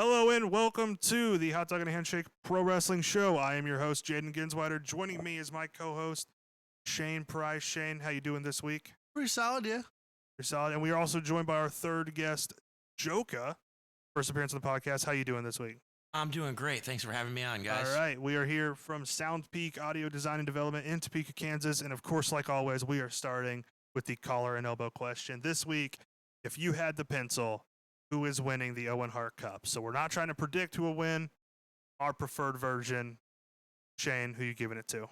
Hello and welcome to the Hot Dog and Handshake Pro Wrestling Show. I am your host, Jayden Ginswider. Joining me is my co-host, Shane Price. Shane, how you doing this week? Pretty solid, yeah. You're solid. And we are also joined by our third guest, Jolka. First appearance on the podcast. How you doing this week? I'm doing great. Thanks for having me on, guys. All right. We are here from Sound Peak Audio Design and Development in Topeka, Kansas. And of course, like always, we are starting with the collar and elbow question. This week, if you had the pencil, who is winning the Owen Hart Cup? So we're not trying to predict who will win. Our preferred version. Shane, who you giving it to?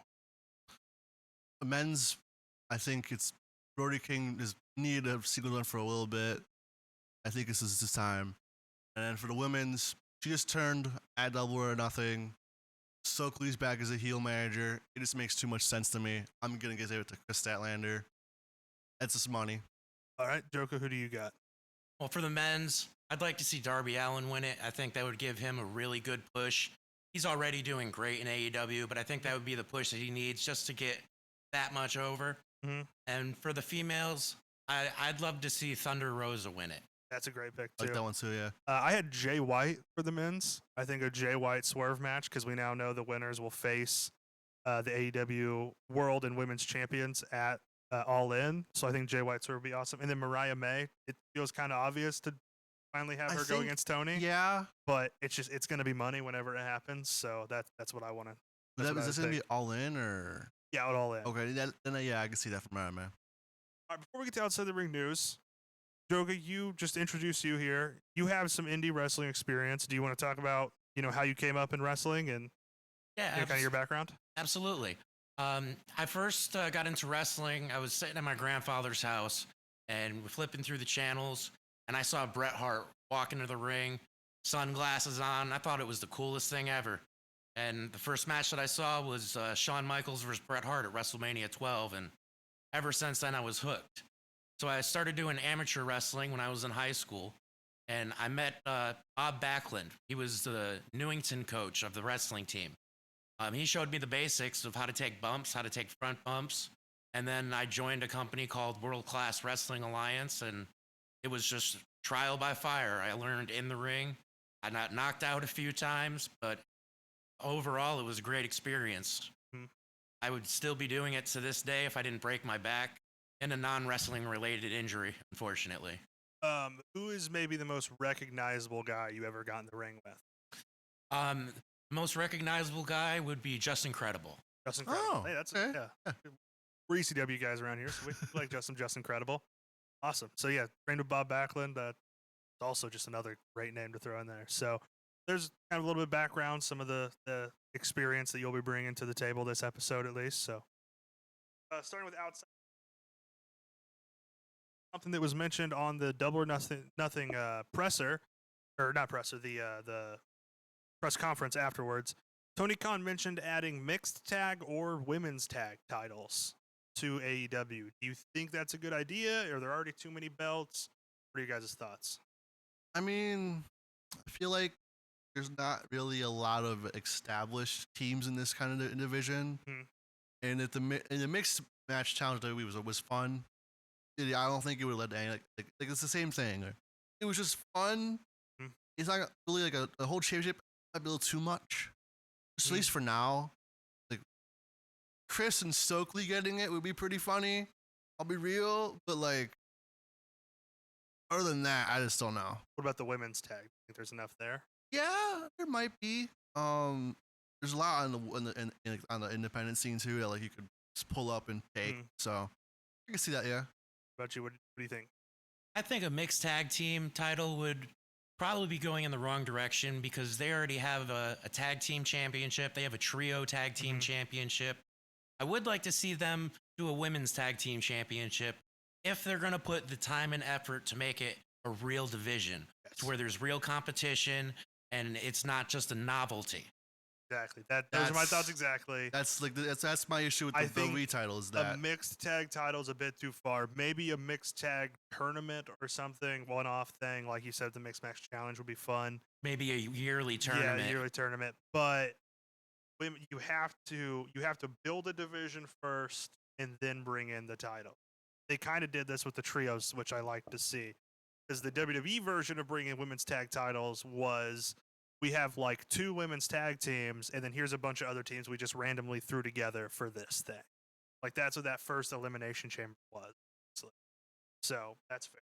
The men's, I think it's Brody King is needed to single one for a little bit. I think this is his time. And then for the women's, she just turned at Double or Nothing. Stokely's back as a heel manager. It just makes too much sense to me. I'm gonna give it to Chris Statlander. That's just money. All right, Joker, who do you got? Well, for the men's, I'd like to see Darby Allin win it. I think that would give him a really good push. He's already doing great in AEW, but I think that would be the push that he needs just to get that much over. Mm-hmm. And for the females, I'd love to see Thunder Rosa win it. That's a great pick, too. I like that one too, yeah. I had Jay White for the men's. I think a Jay White swerve match because we now know the winners will face the AEW World and Women's Champions at All In. So I think Jay White swerve would be awesome. And then Mariah May, it feels kind of obvious to finally have her go against Tony. Yeah. But it's going to be money whenever it happens. So that's what I want to. Is this going to be All In or? Yeah, All In. Okay, then yeah, I can see that from Mariah May. All right, before we get to Outside the Ring news, Joga, you just introduce you here. You have some indie wrestling experience. Do you want to talk about, how you came up in wrestling and kind of your background? Absolutely. I first got into wrestling. I was sitting at my grandfather's house and flipping through the channels, and I saw Bret Hart walk into the ring, sunglasses on. I thought it was the coolest thing ever. And the first match that I saw was Shawn Michaels versus Bret Hart at WrestleMania 12, and ever since then I was hooked. So I started doing amateur wrestling when I was in high school, and I met Bob Backlund. He was the Newington coach of the wrestling team. He showed me the basics of how to take bumps, how to take front bumps, and then I joined a company called World Class Wrestling Alliance, and it was just trial by fire. I learned in the ring. I got knocked out a few times, but overall it was a great experience. Mm-hmm. I would still be doing it to this day if I didn't break my back. And a non-wrestling related injury, unfortunately. Who is maybe the most recognizable guy you ever got in the ring with? Most recognizable guy would be Just Incredible. Just Incredible. Oh, Hey, that's okay. yeah. We're ECW guys around here, so we like Just Incredible. Awesome. So yeah, trained with Bob Backlund. That's also just another great name to throw in there. So there's kind of a little bit of background, some of the experience that you'll be bringing to the table this episode at least. So starting with outside. Something that was mentioned on the Double or Nothing presser, or not presser, the press conference afterwards. Tony Khan mentioned adding mixed tag or women's tag titles to AEW. Do you think that's a good idea? Are there already too many belts? What are your guys' thoughts? I mean, I feel like there's not really a lot of established teams in this kind of division. Hmm. And if the mixed match challenge was fun. I don't think it would have led to any like it's the same thing. It was just fun. Mm. It's not really like a whole championship. Might be a little too much. At least for now. Like Chris and Stokely getting it would be pretty funny. I'll be real, but like other than that, I just don't know. What about the women's tag? Think there's enough there? Yeah, there might be. There's a lot on the independent scene too that like you could just pull up and take. So I can see that. Yeah. About you, what do you think? I think a mixed tag team title would probably be going in the wrong direction because they already have a tag team championship. They have a trio tag team championship. I would like to see them do a women's tag team championship if they're going to put the time and effort to make it a real division, to where there's real competition and it's not just a novelty. Exactly. Those are my thoughts exactly. That's my issue with the WWE title is that a mixed tag title is a bit too far. Maybe a mixed tag tournament or something, one-off thing, like you said, the mixed match challenge would be fun. Maybe a yearly tournament. Yeah, a yearly tournament. But you have to build a division first and then bring in the title. They kind of did this with the trios, which I like to see. Because the WWE version of bringing women's tag titles was we have like 2 women's tag teams, and then here's a bunch of other teams we just randomly threw together for this thing. Like that's what that first Elimination Chamber was. So that's fair.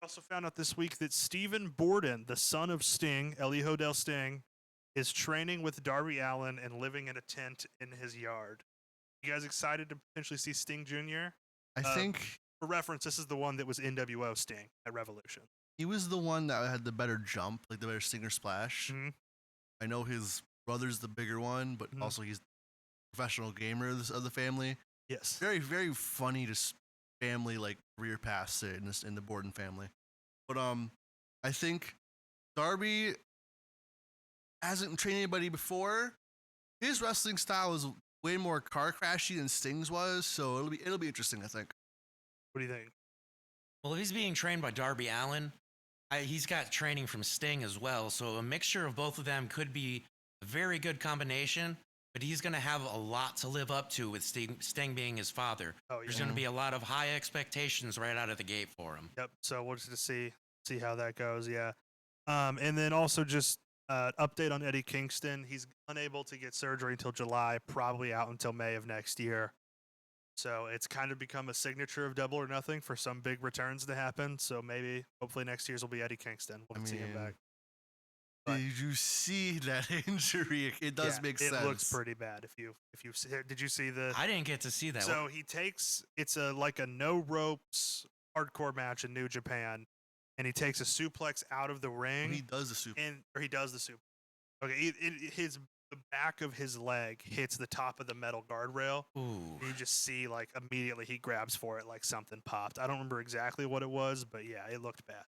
I also found out this week that Stephen Borden, the son of Sting, Elio Del Sting, is training with Darby Allin and living in a tent in his yard. You guys excited to potentially see Sting Jr.? I think For reference, this is the one that was NWO Sting at Revolution. he was the one that had the better jump, like the better stinger splash. Mm-hmm. I know his brother's the bigger one, but also he's a professional gamer of the family. Yes. Very, very funny to family like career paths in the Borden family. But I think Darby hasn't trained anybody before. His wrestling style is way more car crashy than Sting's was, so it'll be interesting, I think. What do you think? Well, if he's being trained by Darby Allin, he's got training from Sting as well. So a mixture of both of them could be a very good combination. But he's going to have a lot to live up to with Sting being his father. Oh, yeah. There's going to be a lot of high expectations right out of the gate for him. Yep. So we'll just see how that goes. Yeah. And then also just update on Eddie Kingston. He's unable to get surgery until July, probably out until May of next year. So it's kind of become a signature of Double or Nothing for some big returns to happen. So maybe, hopefully next year's will be Eddie Kingston. We'll see him back. But did you see that injury? It does make sense. It looks pretty bad. Did you see the? I didn't get to see that. So it's like a no ropes hardcore match in New Japan, and he takes a suplex out of the ring. He does the suplex. He does the suplex. Okay, the back of his leg hits the top of the metal guardrail. Ooh. You just see like immediately he grabs for it like something popped. I don't remember exactly what it was, but yeah, it looked bad.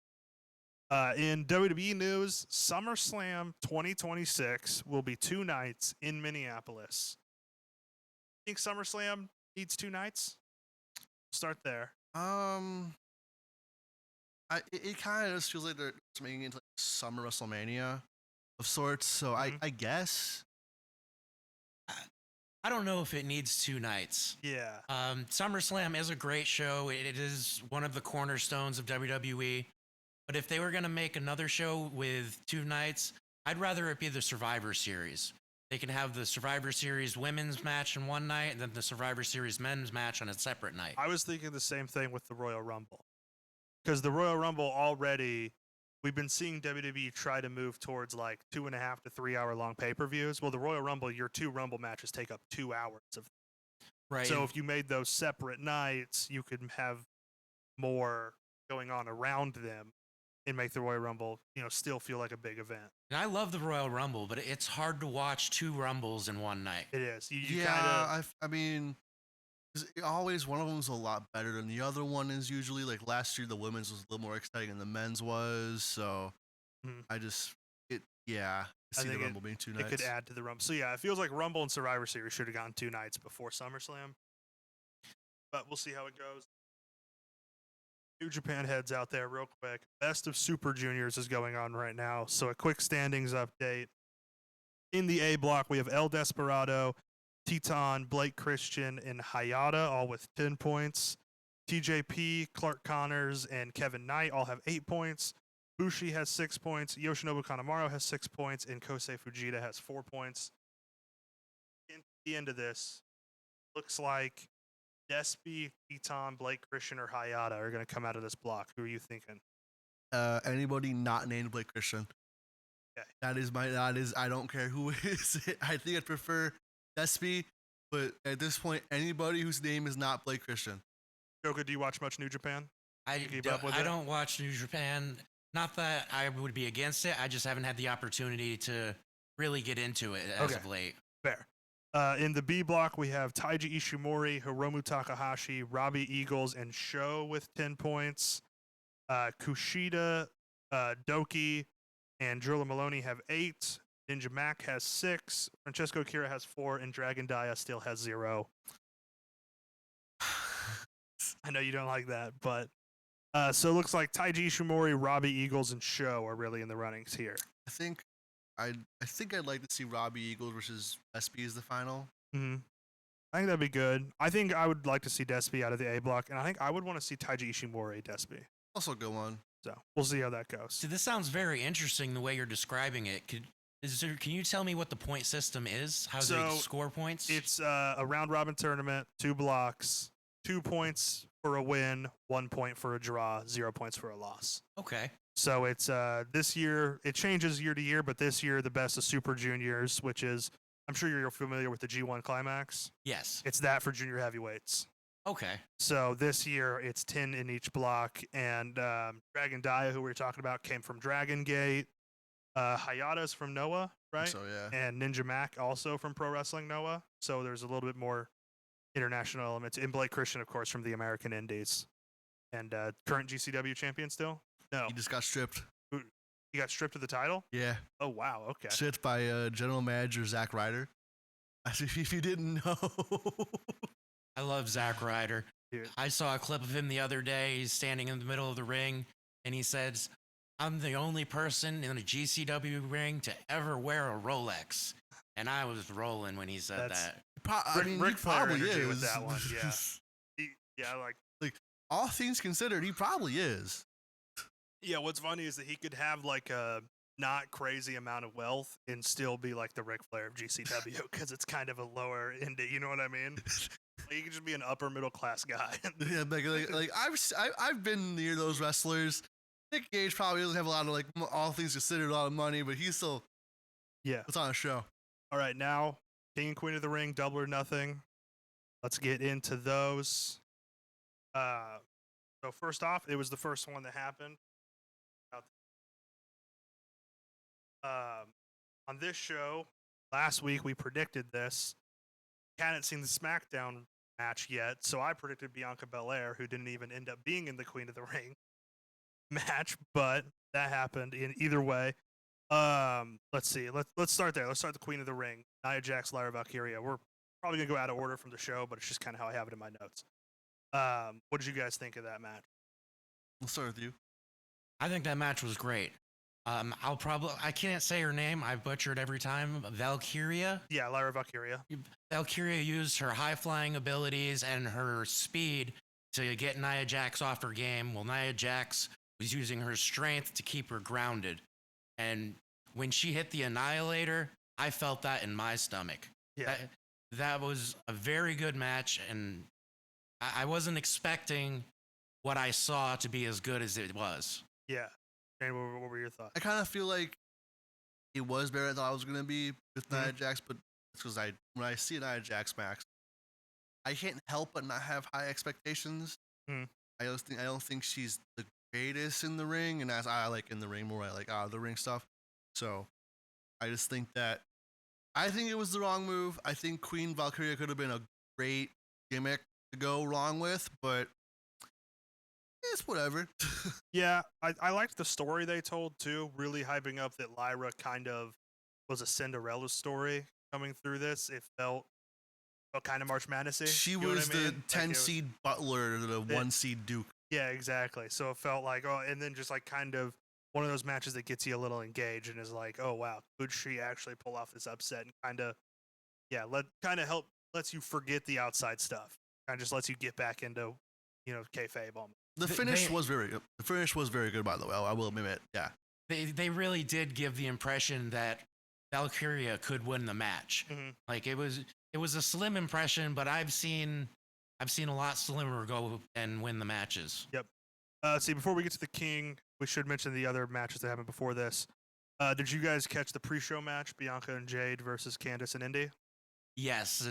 In WWE news, SummerSlam 2026 will be 2 nights in Minneapolis. Think SummerSlam needs 2 nights? Start there. It kind of just feels like they're making it into like summer WrestleMania of sorts. So I guess. I don't know if it needs 2 nights. Yeah. SummerSlam is a great show. It is one of the cornerstones of WWE. But if they were going to make another show with 2 nights, I'd rather it be the Survivor Series. They can have the Survivor Series women's match in one night and then the Survivor Series men's match on a separate night. I was thinking the same thing with the Royal Rumble. Because the Royal Rumble already, we've been seeing WWE try to move towards like 2.5 to 3 hour long pay-per-views. Well, the Royal Rumble, your 2 Rumble matches take up 2 hours of. Right. So if you made those separate nights, you could have more going on around them and make the Royal Rumble, still feel like a big event. And I love the Royal Rumble, but it's hard to watch 2 Rumbles in one night. It is. I mean, always one of them is a lot better than the other one is usually. Like last year, the women's was a little more exciting than the men's was. So I see the Rumble being 2 nights. It could add to the Rumble. So yeah, it feels like Rumble and Survivor Series should have gotten 2 nights before SummerSlam. But we'll see how it goes. New Japan heads out there real quick. Best of Super Juniors is going on right now. So a quick standings update. In the A block, we have El Desperado, Teton, Blake Christian, and Hayata, all with 10 points. TJP, Clark Connors, and Kevin Knight all have 8 points. Bushi has 6 points. Yoshinobu Kanemaru has 6 points. And Kosei Fujita has 4 points. In the end of this, looks like Despy, Teton, Blake Christian, or Hayata are going to come out of this block. Who are you thinking? Anybody not named Blake Christian. Okay. That is I don't care who is it. I think I'd prefer Despy, but at this point, anybody whose name is not Blake Christian. Jolka, do you watch much New Japan? I don't watch New Japan. Not that I would be against it. I just haven't had the opportunity to really get into it as of late. Fair. In the B block, we have Taiji Ishimori, Hiromu Takahashi, Robbie Eagles, and Sho with 10 points. Kushida, Doki, and Drilla Maloney have 8. Ninja Mac has 6. Francesco Kira has 4, and Dragon Dia still has 0. I know you don't like that, but so it looks like Taiji Ishimori, Robbie Eagles, and Sho are really in the runnings here. I think I'd like to see Robbie Eagles versus Despy as the final. Mm-hmm. I think that'd be good. I think I would like to see Despy out of the A block, and I think I would want to see Taiji Ishimori Despy. Also, go on. So we'll see how that goes. So this sounds very interesting the way you're describing it. Can you tell me what the point system is? How So, they score points? It's a round robin tournament, 2 blocks, 2 points for a win, 1 point for a draw, 0 points for a loss. Okay. So it's this year, it changes year to year, but this year the best is Super Juniors, which is, I'm sure you're familiar with the G1 Climax. Yes. It's that for junior heavyweights. Okay. So this year it's 10 in each block, and Dragon Dia, who we were talking about, came from Dragon Gate. Hayata's from Noah, right? So yeah. And Ninja Mac also from Pro Wrestling Noah. So there's a little bit more international elements. And Blake Christian, of course, from the American Indies. And current GCW champion still? No. He just got stripped. He got stripped of the title? Yeah. Oh, wow. Okay. Stripped by general manager Zack Ryder. If you didn't know. I love Zack Ryder. Dude. I saw a clip of him the other day. He's standing in the middle of the ring, and he says, "I'm the only person in a GCW ring to ever wear a Rolex." And I was rolling when he said that. Ric Flair probably energy is. with that one, yeah. Yeah, like all things considered, he probably is. Yeah, what's funny is that he could have like a not crazy amount of wealth and still be like the Ric Flair of GCW because it's kind of a lower end. You know what I mean? Like, he could just be an upper middle class guy. Yeah, like I've been near those wrestlers. Nick Gage probably doesn't have a lot of, like, all things considered, a lot of money, but he's still it's on a show. All right, now King and Queen of the Ring, Double or Nothing. Let's get into those. So first off, it was the first one that happened. On this show, last week we predicted this. Hadn't seen the SmackDown match yet, so I predicted Bianca Belair, who didn't even end up being in the Queen of the Ring match, but that happened in either way. Let's see. Let's start there. Let's start the Queen of the Ring. Nia Jax, Lyra Valkyria. We're probably gonna go out of order from the show, but it's just kind of how I have it in my notes. What did you guys think of that match? We'll start with you. I think that match was great. I can't say her name. I butchered every time. Valkyria. Yeah, Lyra Valkyria. Valkyria used her high flying abilities and her speed to get Nia Jax off her game. Well, Nia Jax was using her strength to keep her grounded. And when she hit the Annihilator, I felt that in my stomach. Yeah. That was a very good match, and I wasn't expecting what I saw to be as good as it was. Yeah. And what were your thoughts? I kind of feel like it was better than I thought it was going to be with Nia Jax, but it's because when I see Nia Jax max, I can't help but not have high expectations. Mm. I don't think she's the greatest in the ring, and as I like in the ring more, I like out of the ring stuff. So I just think I think it was the wrong move. I think Queen Valkyria could have been a great gimmick to go wrong with, but it's whatever. Yeah, I liked the story they told too, really hyping up that Lyra kind of was a Cinderella story coming through this. It felt kind of March Madness-y. She was the 10 seed butler to the 1 seed Duke. Yeah, exactly. So it felt like, and then just like kind of one of those matches that gets you a little engaged and is like, oh wow, could she actually pull off this upset and kind of lets you forget the outside stuff. Kind of just lets you get back into, kayfabe almost. The finish was very good. The finish was very good, by the way. I will admit, yeah. They really did give the impression that Valkyria could win the match. Mm-hmm. Like it was a slim impression, but I've seen a lot slimmer go and win the matches. Yep. See, before we get to the King, we should mention the other matches that happened before this. Did you guys catch the pre-show match, Bianca and Jade versus Candice and Indy? Yes.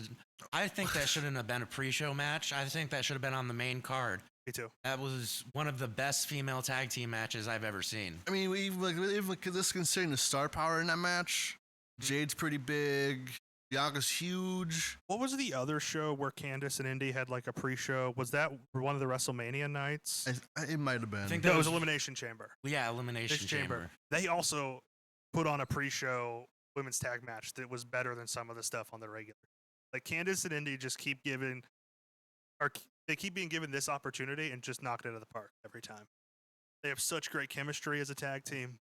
I think that shouldn't have been a pre-show match. I think that should have been on the main card. Me too. That was one of the best female tag team matches I've ever seen. I mean, even this considering the star power in that match, Jade's pretty big. Bianca's huge. What was the other show where Candice and Indy had like a pre-show? Was that one of the WrestleMania nights? It might have been. I think No, it was Elimination Chamber. Yeah, Elimination Chamber. They also put on a pre-show women's tag match that was better than some of the stuff on the regular. Like Candice and Indy just keep being given this opportunity and just knocked it out of the park every time. They have such great chemistry as a tag team.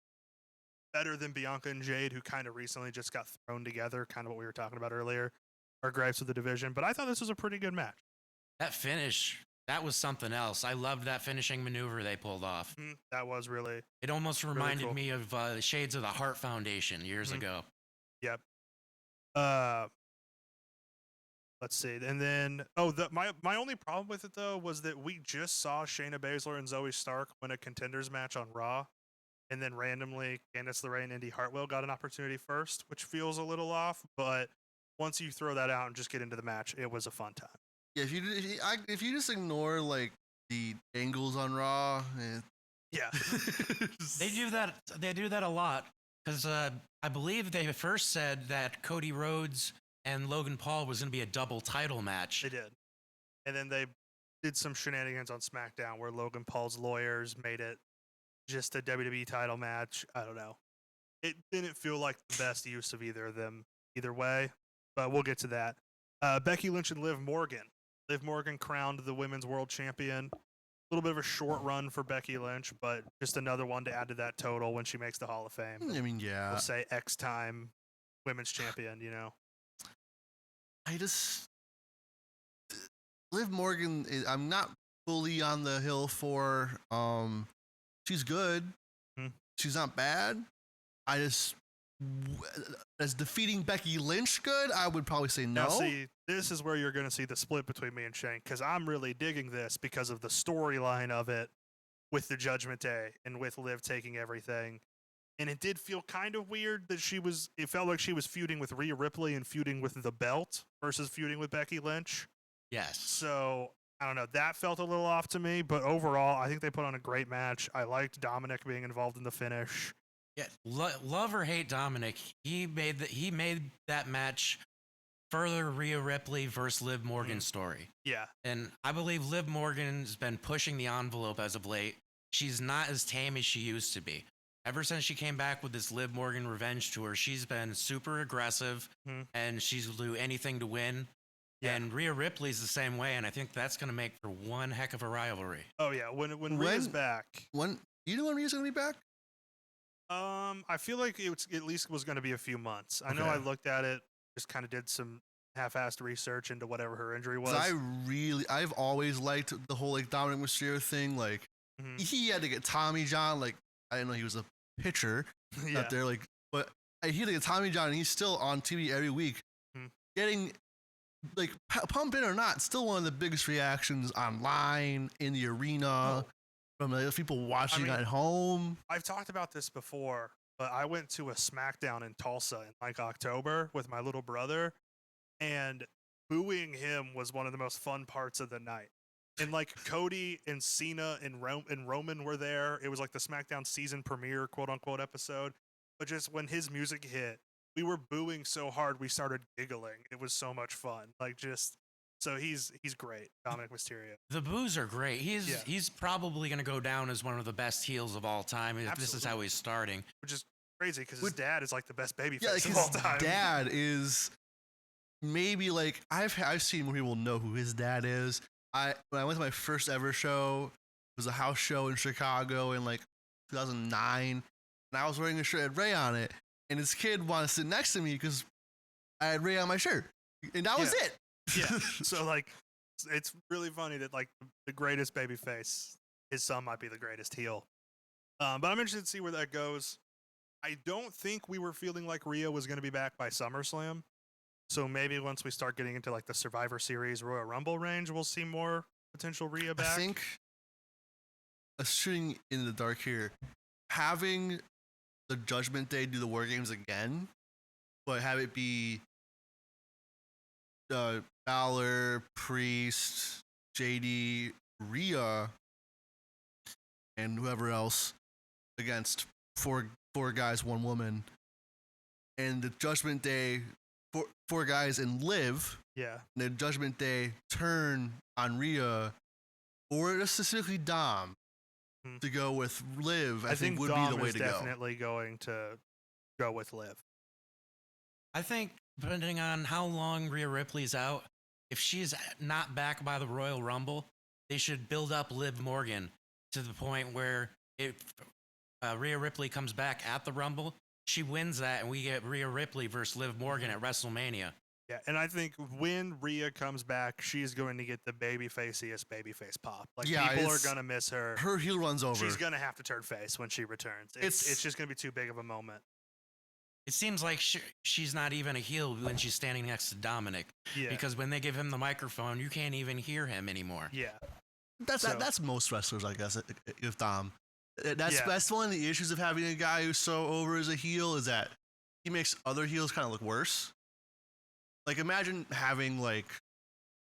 Better than Bianca and Jade, who kind of recently just got thrown together, kind of what we were talking about earlier, our gripes with the division. But I thought this was a pretty good match. That finish That was something else. I loved that finishing maneuver they pulled off. That was really. It almost reminded cool. me of the Shades of the Heart Foundation years ago. Yep. Let's see. And then, my only problem with it, though, was that we just saw Shayna Baszler and Zoe Stark win a contenders match on Raw. And then randomly, Candice LeRae and Indy Hartwell got an opportunity first, which feels a little off. But once you throw that out and just get into the match, it was a fun time. Yeah, if you just ignore like the angles on Raw, Yeah. They do that. They do that a lot because I believe they first said that Cody Rhodes and Logan Paul was going to be a double title match. They did. And then they did some shenanigans on SmackDown where Logan Paul's lawyers made it just a WWE title match. I don't know. It didn't feel like the best use of either of them either way, but we'll get to that. Becky Lynch and Liv Morgan. Liv Morgan crowned the women's world champion. A little bit of a short run for Becky Lynch, but just another one to add to that total when she makes the Hall of Fame. I mean, yeah. We'll say X time women's champion, you know. Liv Morgan, I'm not fully on the hill for. She's good. She's not bad. As defeating Becky Lynch good, I would probably say no. Now, see, this is where you're going to see the split between me and Shane, because I'm really digging this because of the storyline of it with the Judgment Day and with Liv taking everything. And it did feel kind of weird that it felt like she was feuding with Rhea Ripley and feuding with the belt versus feuding with Becky Lynch. Yes. So, I don't know. That felt a little off to me, but overall, I think they put on a great match. I liked Dominic being involved in the finish. Yeah, love or hate Dominic, he made that match further Rhea Ripley versus Liv Morgan's story. Yeah. And I believe Liv Morgan's been pushing the envelope as of late. She's not as tame as she used to be. Ever since she came back with this Liv Morgan revenge tour, she's been super aggressive and she's do anything to win. Yeah. And Rhea Ripley's the same way, and I think that's going to make for one heck of a rivalry. Oh, yeah. When Rhea's back. You know when Rhea's going to be back? I feel like it at least was going to be a few months. I know I looked at it, just kind of did some half-assed research into whatever her injury was. I've always liked the whole like Dominic Mysterio thing. Like he had to get Tommy John. Like I didn't know he was a pitcher out there. Like, but he had to get Tommy John, and he's still on TV every week, getting like pump in or not, still one of the biggest reactions online in the arena. From the people watching at home. I've talked about this before, but I went to a SmackDown in Tulsa in like October with my little brother, and booing him was one of the most fun parts of the night. And like Cody and Cena and Roman were there. It was like the SmackDown season premiere, quote unquote, episode. But just when his music hit, we were booing so hard we started giggling. It was so much fun. So he's great, Dominic Mysterio. The boos are great. He's probably going to go down as one of the best heels of all time if this is how he's starting. Which is crazy because his dad is like the best babyface like of all time. His dad is maybe like I've seen more people know who his dad is. When I went to my first ever show, it was a house show in Chicago in like 2009, and I was wearing a shirt that had Ray on it, and this kid wanted to sit next to me because I had Ray on my shirt, and that was it. Yeah, so like, it's really funny that like the greatest babyface, his son might be the greatest heel. But I'm interested to see where that goes. I don't think we were feeling like Rhea was going to be back by SummerSlam. So maybe once we start getting into like the Survivor Series, Royal Rumble range, we'll see more potential Rhea back. I think, shooting in the dark here, having the Judgment Day do the War Games again, but have it be Balor, Priest, JD, Rhea, and whoever else against four guys, one woman, and the Judgment Day, four guys and Liv. Yeah. And the Judgment Day turn on Rhea, or specifically Dom, to go with Liv. I think would Dom be the way is to go. Definitely going to go with Liv. I think depending on how long Rhea Ripley's out, if she's not back by the Royal Rumble, they should build up Liv Morgan to the point where if Rhea Ripley comes back at the Rumble, she wins that, and we get Rhea Ripley versus Liv Morgan at WrestleMania. Yeah, and I think when Rhea comes back, she's going to get the babyfaciest babyface pop. Like Yeah, people are it's- gonna miss her. Her heel runs over. She's gonna have to turn face when she returns. It's just gonna be too big of a moment. It seems like she's not even a heel when she's standing next to Dominic. Yeah, Because when they give him the microphone, you can't even hear him anymore. yeah, That's most wrestlers, I guess. If Yeah. that's one of the issues of having a guy who's so over as a heel is that he makes other heels kind of look worse. Like imagine having like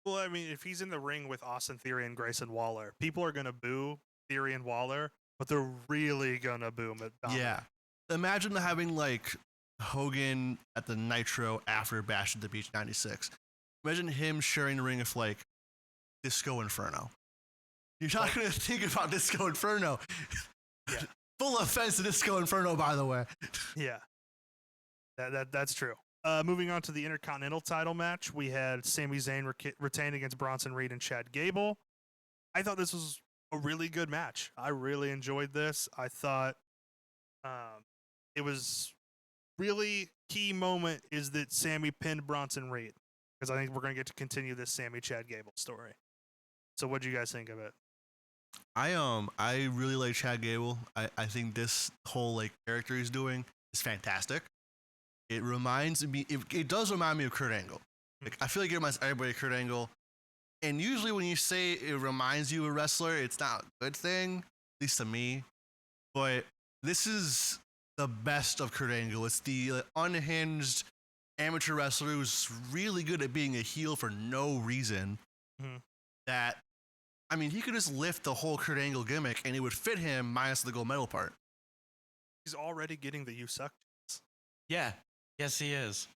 Well, I mean, if he's in the ring with Austin Theory and Grayson Waller, people are gonna boo Theory and Waller, but they're really gonna boo him at Dominic. yeah. Imagine having like Hogan at the Nitro after Bash at the Beach '96. Imagine him sharing the ring with like Disco Inferno. You're not gonna think about Disco Inferno. Yeah. Full offense to Disco Inferno, by the way. Yeah, that's true. Moving on to the Intercontinental title match, we had Sami Zayn retain against Bronson Reed and Chad Gable. I thought this was a really good match. I really enjoyed this. I thought it was really key moment is that Sammy pinned Bronson Reed because I think we're going to get to continue this Sammy Chad Gable story. So what do you guys think of it? I really like Chad Gable. I think this whole like character he's doing is fantastic. It reminds me. It does remind me of Kurt Angle. Like I feel like it reminds everybody of Kurt Angle. And usually when you say it reminds you of a wrestler, it's not a good thing, at least to me. But this is the best of Kurt Angle. It's the unhinged amateur wrestler who's really good at being a heel for no reason. Mhm. That, I mean, he could just lift the whole Kurt Angle gimmick and it would fit him minus the gold medal part. He's already getting the "you suck." Yeah. Yes, he is.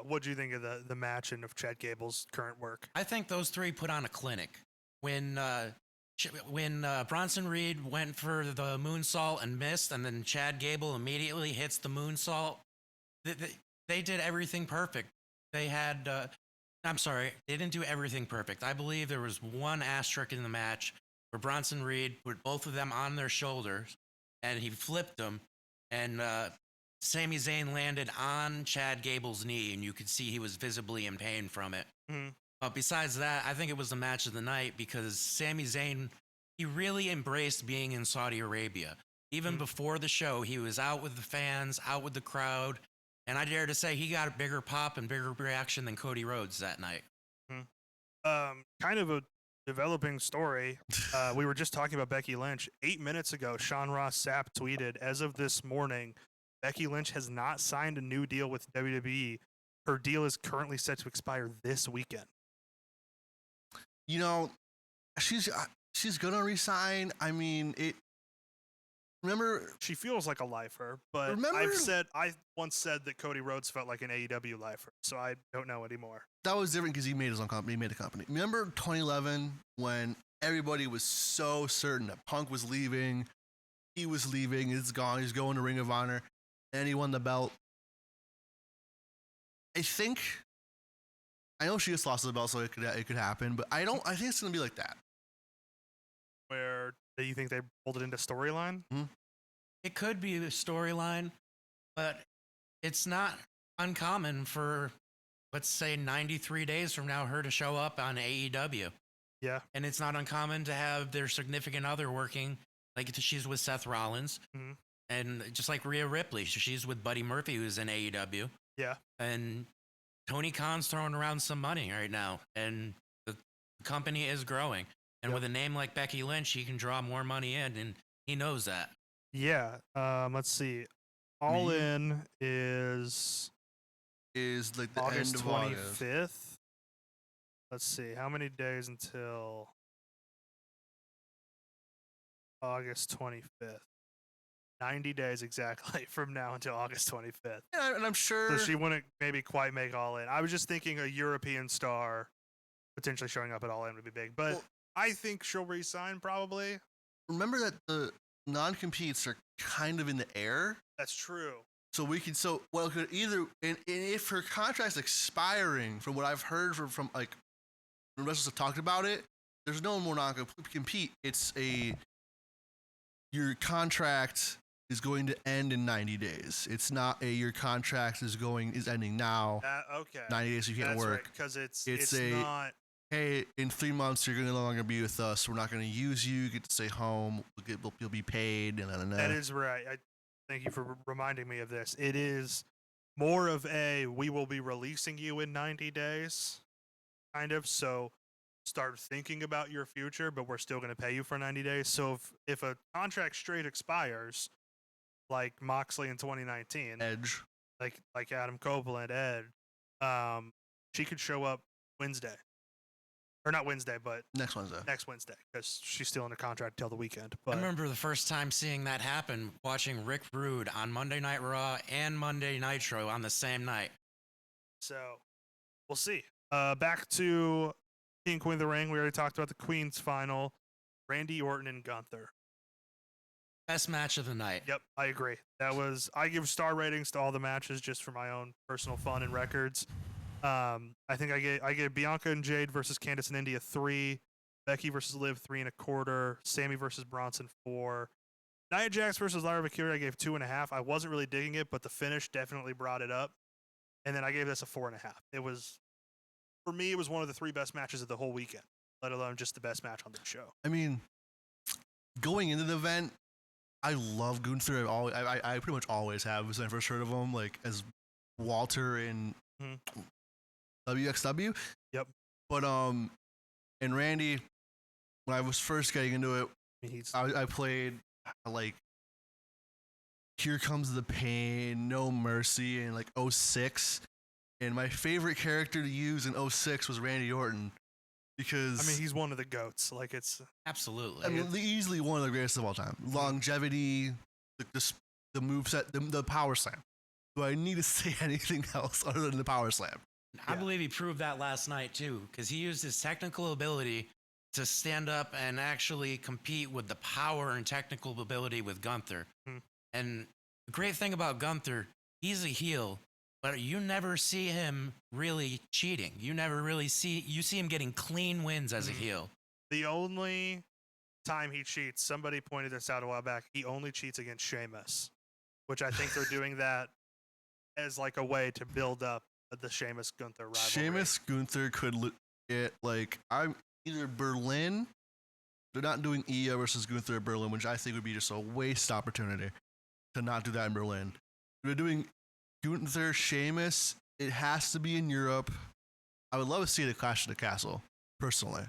What do you think of the match and of Chad Gable's current work? I think those three put on a clinic. When Bronson Reed went for the moonsault and missed, and then Chad Gable immediately hits the moonsault, they did everything perfect. They had, I'm sorry, they didn't do everything perfect. I believe there was one asterisk in the match where Bronson Reed put both of them on their shoulders, and he flipped them, and Sami Zayn landed on Chad Gable's knee, and you could see he was visibly in pain from it. Mm-hmm. But besides that, I think it was the match of the night because Sami Zayn, he really embraced being in Saudi Arabia. Even before the show, he was out with the fans, out with the crowd, and I dare to say he got a bigger pop and bigger reaction than Cody Rhodes that night. Kind of a developing story. We were just talking about Becky Lynch. 8 minutes ago, Sean Ross Sapp tweeted, as of this morning, Becky Lynch has not signed a new deal with WWE. Her deal is currently set to expire this weekend. You know, she's gonna resign. I mean, it. Remember, She feels like a lifer, but Remember- I once said that Cody Rhodes felt like an AEW lifer, so I don't know anymore. that was different because he made his own company. He made a company. Remember 2011 when everybody was so certain that Punk was leaving, he was leaving, it's gone, he's going to Ring of Honor, and he won the belt. I know she just lost the belt, so it could happen, but I think it's gonna be like that. Where do you think they pulled it into storyline? It could be a storyline, but it's not uncommon for, let's say, 93 days from now, her to show up on AEW. Yeah. And it's not uncommon to have their significant other working, like she's with Seth Rollins. Mhm. And just like Rhea Ripley, she's with Buddy Murphy, who's in AEW. Yeah. And Tony Khan's throwing around some money right now, and the company is growing. And Yep. with a name like Becky Lynch, he can draw more money in, and he knows that. Yeah. Let's see. All in is Is like the August end of August. 25th. Let's see. How many days until August 25th? 90 days exactly from now until August 25th. Yeah, and I'm sure. So she wouldn't maybe quite make All In. I was just thinking a European star potentially showing up at All In would be big. But Well- I think she'll resign probably. Remember that the non-competes are kind of in the air. That's true. So we can it could either and if her contract's expiring, from what I've heard from like the wrestlers have talked about it, there's no more non-compete. It's your contract is going to end in 90 days. It's not your contract is ending now. Okay. 90 days you can't That's work. Because it's a not. Hey, in 3 months you're gonna no longer be with us. We're not gonna use you. You get to stay home. You'll be paid. That is right. I thank you for reminding me of this. It is more of a we will be releasing you in 90 days, kind of. So start thinking about your future, but we're still going to pay you for 90 days. So if a contract straight expires, like Moxley in 2019, Edge, like Adam Copeland, Ed, she could show up Wednesday. Or not Wednesday, but next Wednesday, because she's still in a contract till the weekend. But I remember the first time seeing that happen, watching Rick Rude on Monday Night Raw and Monday Nitro on the same night. So we'll see. Back to King and Queen of the Ring. We already talked about the Queen's final. Randy Orton and Gunther. Best match of the night. Yep, I agree. I give star ratings to all the matches just for my own personal fun and records. I think I gave Bianca and Jade versus Candice and India 3, Becky versus Liv 3.25, Sammy versus Bronson 4, Nia Jax versus Lyra Valkyria I gave 2.5. I wasn't really digging it, but the finish definitely brought it up, and then I gave this a 4.5. It was, for me, it was one of the 3 best matches of the whole weekend, let alone just the best match on the show. I mean, going into the event, I love Gunther. I pretty much always have since I first heard of him, like as Walter in WXW. Yep. But and Randy, when I was first getting into it, I played like Here Comes the Pain, No Mercy, and like 06. And my favorite character to use in 06 was Randy Orton. Because I mean, he's one of the GOATs. Like, it's absolutely. I mean, easily one of the greatest of all time. Longevity, the moveset, the power slam. Do I need to say anything else other than the power slam? I believe he proved that last night too, because he used his technical ability to stand up and actually compete with the power and technical ability with Gunther. And the great thing about Gunther, he's a heel, but you never see him really cheating. You see him getting clean wins as a heel. The only time he cheats, somebody pointed this out a while back, he only cheats against Sheamus, which I think they're doing that as like a way to build up the Sheamus Gunther rivalry. Sheamus Gunther could get like I'm either Berlin. They're not doing Io versus Gunther at Berlin, which I think would be just a waste opportunity to not do that in Berlin. They're doing Gunther Sheamus. It has to be in Europe. I would love to see the Clash of the Castle personally.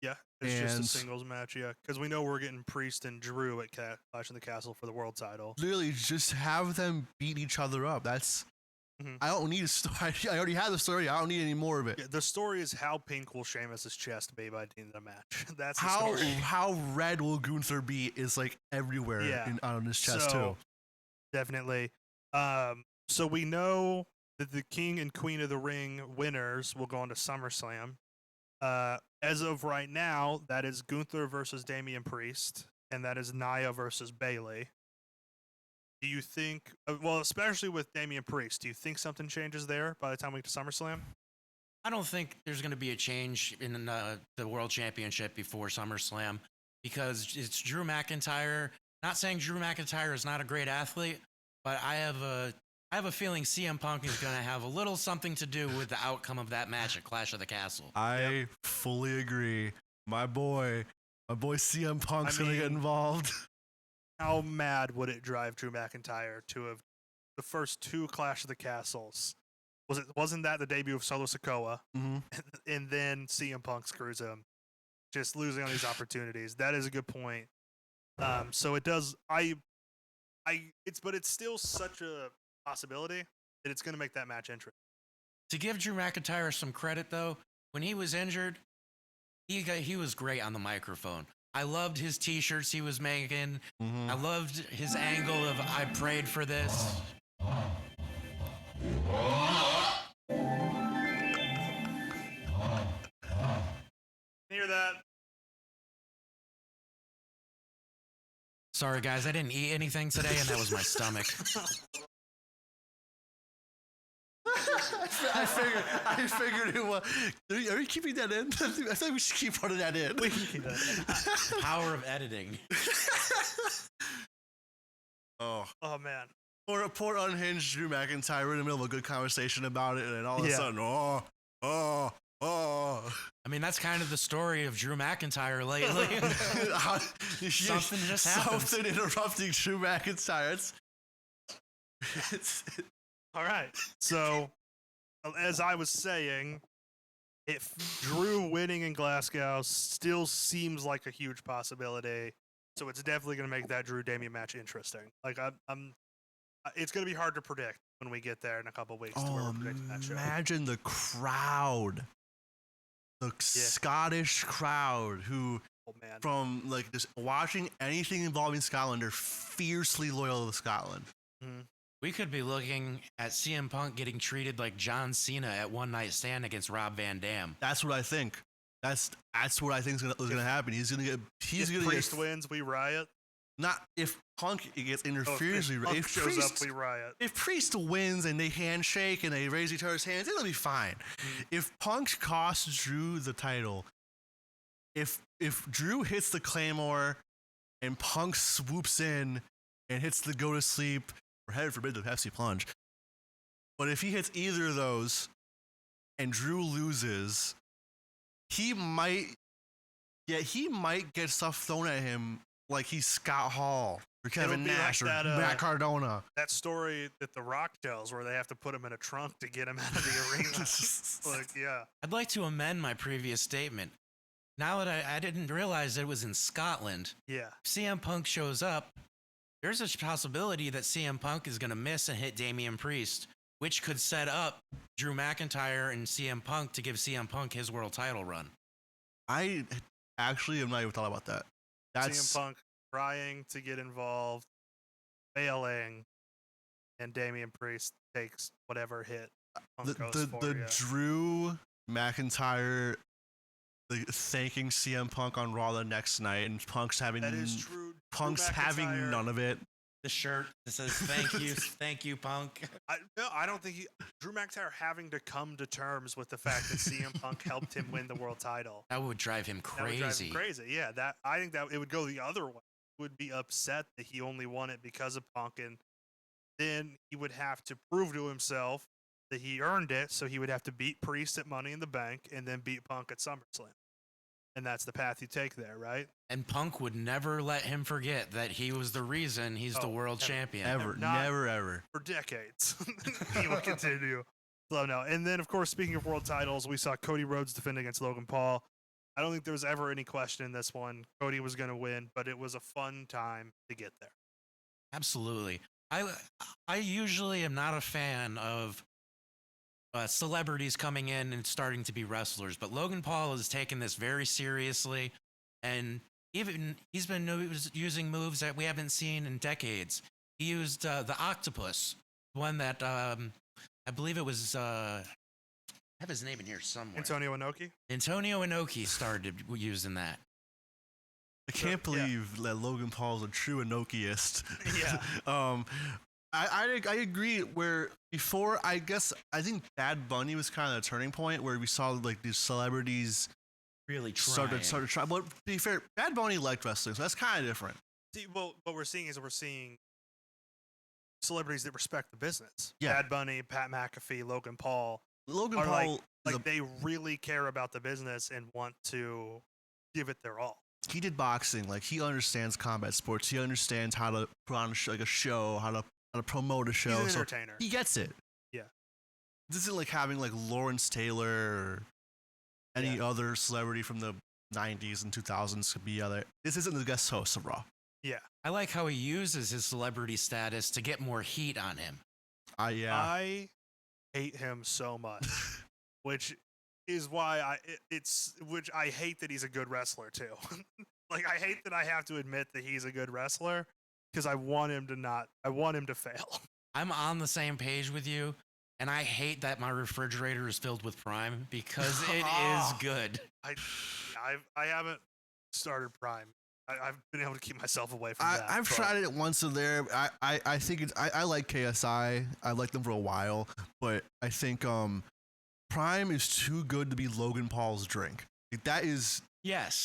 Yeah, it's just a singles match. Yeah, because we know we're getting Priest and Drew at Clash of the Castle for the world title. Literally, just have them beat each other up. That's. I don't need a story. I already have the story. I don't need any more of it. Yeah, the story is how pink will Sheamus' chest be by the end of the match. That's the how story. How red will Gunther be is like everywhere on his chest too. Definitely. So we know that the King and Queen of the Ring winners will go on to SummerSlam. As of right now, that is Gunther versus Damian Priest, and that is Nia versus Bayley. Do you think, well, especially with Damian Priest, do you think something changes there by the time we get to SummerSlam? I don't think there's going to be a change in the World Championship before SummerSlam because it's Drew McIntyre. Not saying Drew McIntyre is not a great athlete, but I have a feeling CM Punk is going to have a little something to do with the outcome of that match at Clash of the Castle. I fully agree. My boy CM Punk's going to get involved. How mad would it drive Drew McIntyre to have the first 2 Clash of the Castles? Wasn't that the debut of Solo Sikoa? And then CM Punk screws him, just losing on these opportunities. That is a good point. So it does. But it's still such a possibility that it's going to make that match interesting. To give Drew McIntyre some credit, though, when he was injured, he was great on the microphone. I loved his T-shirts he was making. I loved his angle of "I prayed for this." Hear that? Sorry, guys, I didn't eat anything today, and that was my stomach. I figured it was. Are we keeping that in? I thought we should keep part of that in. We can keep that in. Power of editing. Oh, man. poor unhinged Drew McIntyre. We're in the middle of a good conversation about it, and then all of a sudden, oh. I mean, that's kind of the story of Drew McIntyre lately. Something just happened. Something interrupting Drew McIntyre. All right. So, as I was saying, if Drew winning in Glasgow still seems like a huge possibility, so it's definitely going to make that Drew Damian match interesting. Like it's going to be hard to predict when we get there in a couple weeks. To where we're predicting that show. Imagine the crowd, the Scottish crowd who, from like just watching anything involving Scotland, are fiercely loyal to Scotland. Mm-hmm. We could be looking at CM Punk getting treated like John Cena at One Night Stand against Rob Van Dam. That's what I think. That's what I think is gonna happen. He's gonna Priest wins, we riot. Not if Punk gets interferes, we riot. If Priest we riot. If Priest wins and they handshake and they raise each other's hands, it'll be fine. If Punk costs Drew the title, if Drew hits the Claymore and Punk swoops in and hits the go to sleep, or heaven forbid the Pepsi plunge, but if he hits either of those and Drew loses, he might get stuff thrown at him like he's Scott Hall or Kevin Nash like or Matt Cardona. That story that The Rock tells where they have to put him in a trunk to get him out of the arena. Like, yeah. I'd like to amend my previous statement. Now that I didn't realize that it was in Scotland. Yeah. If CM Punk shows up, there's a possibility that CM Punk is going to miss and hit Damian Priest, which could set up Drew McIntyre and CM Punk to give CM Punk his world title run. I actually have not even thought about that. CM Punk trying to get involved, failing, and Damian Priest takes whatever hit Punk goes for. The Drew McIntyre thanking CM Punk on Raw the next night, and Punk's having that is true. Punk's having none of it. The shirt that says thank you, Punk. I don't think Drew McIntyre having to come to terms with the fact that CM Punk helped him win the world title. That would drive him crazy. That would drive him crazy. Yeah, I think that it would go the other way. He would be upset that he only won it because of Punk, and then he would have to prove to himself that he earned it. So he would have to beat Priest at Money in the Bank and then beat Punk at SummerSlam. And that's the path you take there, right? And Punk would never let him forget that he was the reason he's the world champion. Never. For decades. He will continue. So, no. And then, of course, speaking of world titles, we saw Cody Rhodes defend against Logan Paul. I don't think there was ever any question in this one. Cody was going to win, but it was a fun time to get there. Absolutely. I usually am not a fan of celebrities coming in and starting to be wrestlers, but Logan Paul has taken this very seriously, and even he's been using moves that we haven't seen in decades. He used the octopus, one that I believe it was I have his name in here somewhere. Antonio Inoki? Antonio Inoki started using that. I can't believe that Logan Paul's a true Inokiist. Yeah. I agree. Where before, I think Bad Bunny was kind of a turning point where we saw like these celebrities really started trying. But to be fair, Bad Bunny liked wrestling, so that's kind of different. See, well, what we're seeing celebrities that respect the business. Yeah. Bad Bunny, Pat McAfee, Logan Paul. Logan Paul, they really care about the business and want to give it their all. He did boxing. Like, he understands combat sports. He understands how to put on a show, how to promote a show. He's an entertainer. He gets it. Yeah. This isn't like having like Lawrence Taylor or any other celebrity from the 90s and 2000s could be other. This isn't the guest host of Raw. Yeah. I like how he uses his celebrity status to get more heat on him. I hate him so much, which is why I hate that he's a good wrestler too. Like, I hate that I have to admit that he's a good wrestler because I want him to fail. I'm on the same page with you, and I hate that my refrigerator is filled with Prime because it is good. I haven't started Prime. I've been able to keep myself away from that. I've tried it once or there. I think I like KSI. I liked them for a while, but I think Prime is too good to be Logan Paul's drink. Like, that is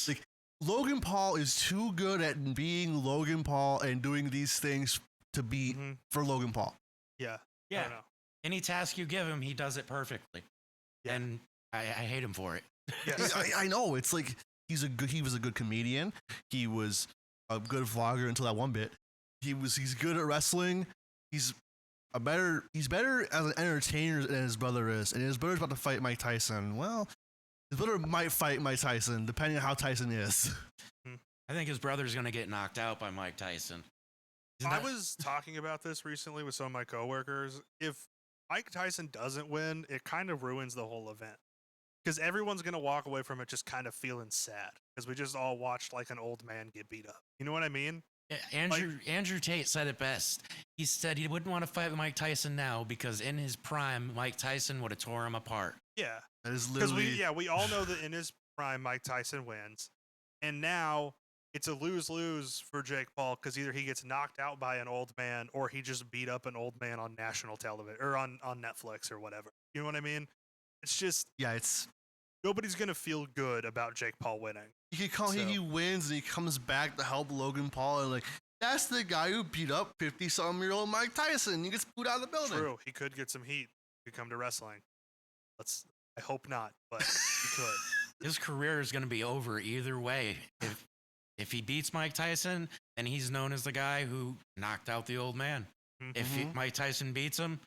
like Logan Paul is too good at being Logan Paul and doing these things to beat Mhm. for Logan Paul. Yeah. I Yeah. don't know. Any task you give him, he does it perfectly. Yeah. And I hate him for it. Yes. I know, it's like he was a good comedian. He was a good vlogger until that one bit. He's good at wrestling. He's better as an entertainer than his brother is. And his brother's about to fight Mike Tyson. Well, his brother might fight Mike Tyson, depending on how Tyson is. I think his brother's going to get knocked out by Mike Tyson. I was talking about this recently with some of my coworkers. If Mike Tyson doesn't win, it kind of ruins the whole event. Because everyone's going to walk away from it just kind of feeling sad. Because we just all watched like an old man get beat up. You know what I mean? Yeah, Andrew Tate said it best. He said he wouldn't want to fight with Mike Tyson now because in his prime, Mike Tyson would have tore him apart. Yeah. That is Because literally. we all know that in his prime, Mike Tyson wins. And now it's a lose-lose for Jake Paul because either he gets knocked out by an old man or he just beat up an old man on national television or on Netflix or whatever. You know what I mean? It's just Yeah, it's. nobody's gonna feel good about Jake Paul winning. He wins and he comes back to help Logan Paul and like that's the guy who beat up 50-something-year-old Mike Tyson. He gets booed out of the building. True, he could get some heat. He could come to wrestling. I hope not, but he could. His career is going to be over either way. If he beats Mike Tyson, then he's known as the guy who knocked out the old man. If Mike Tyson beats him,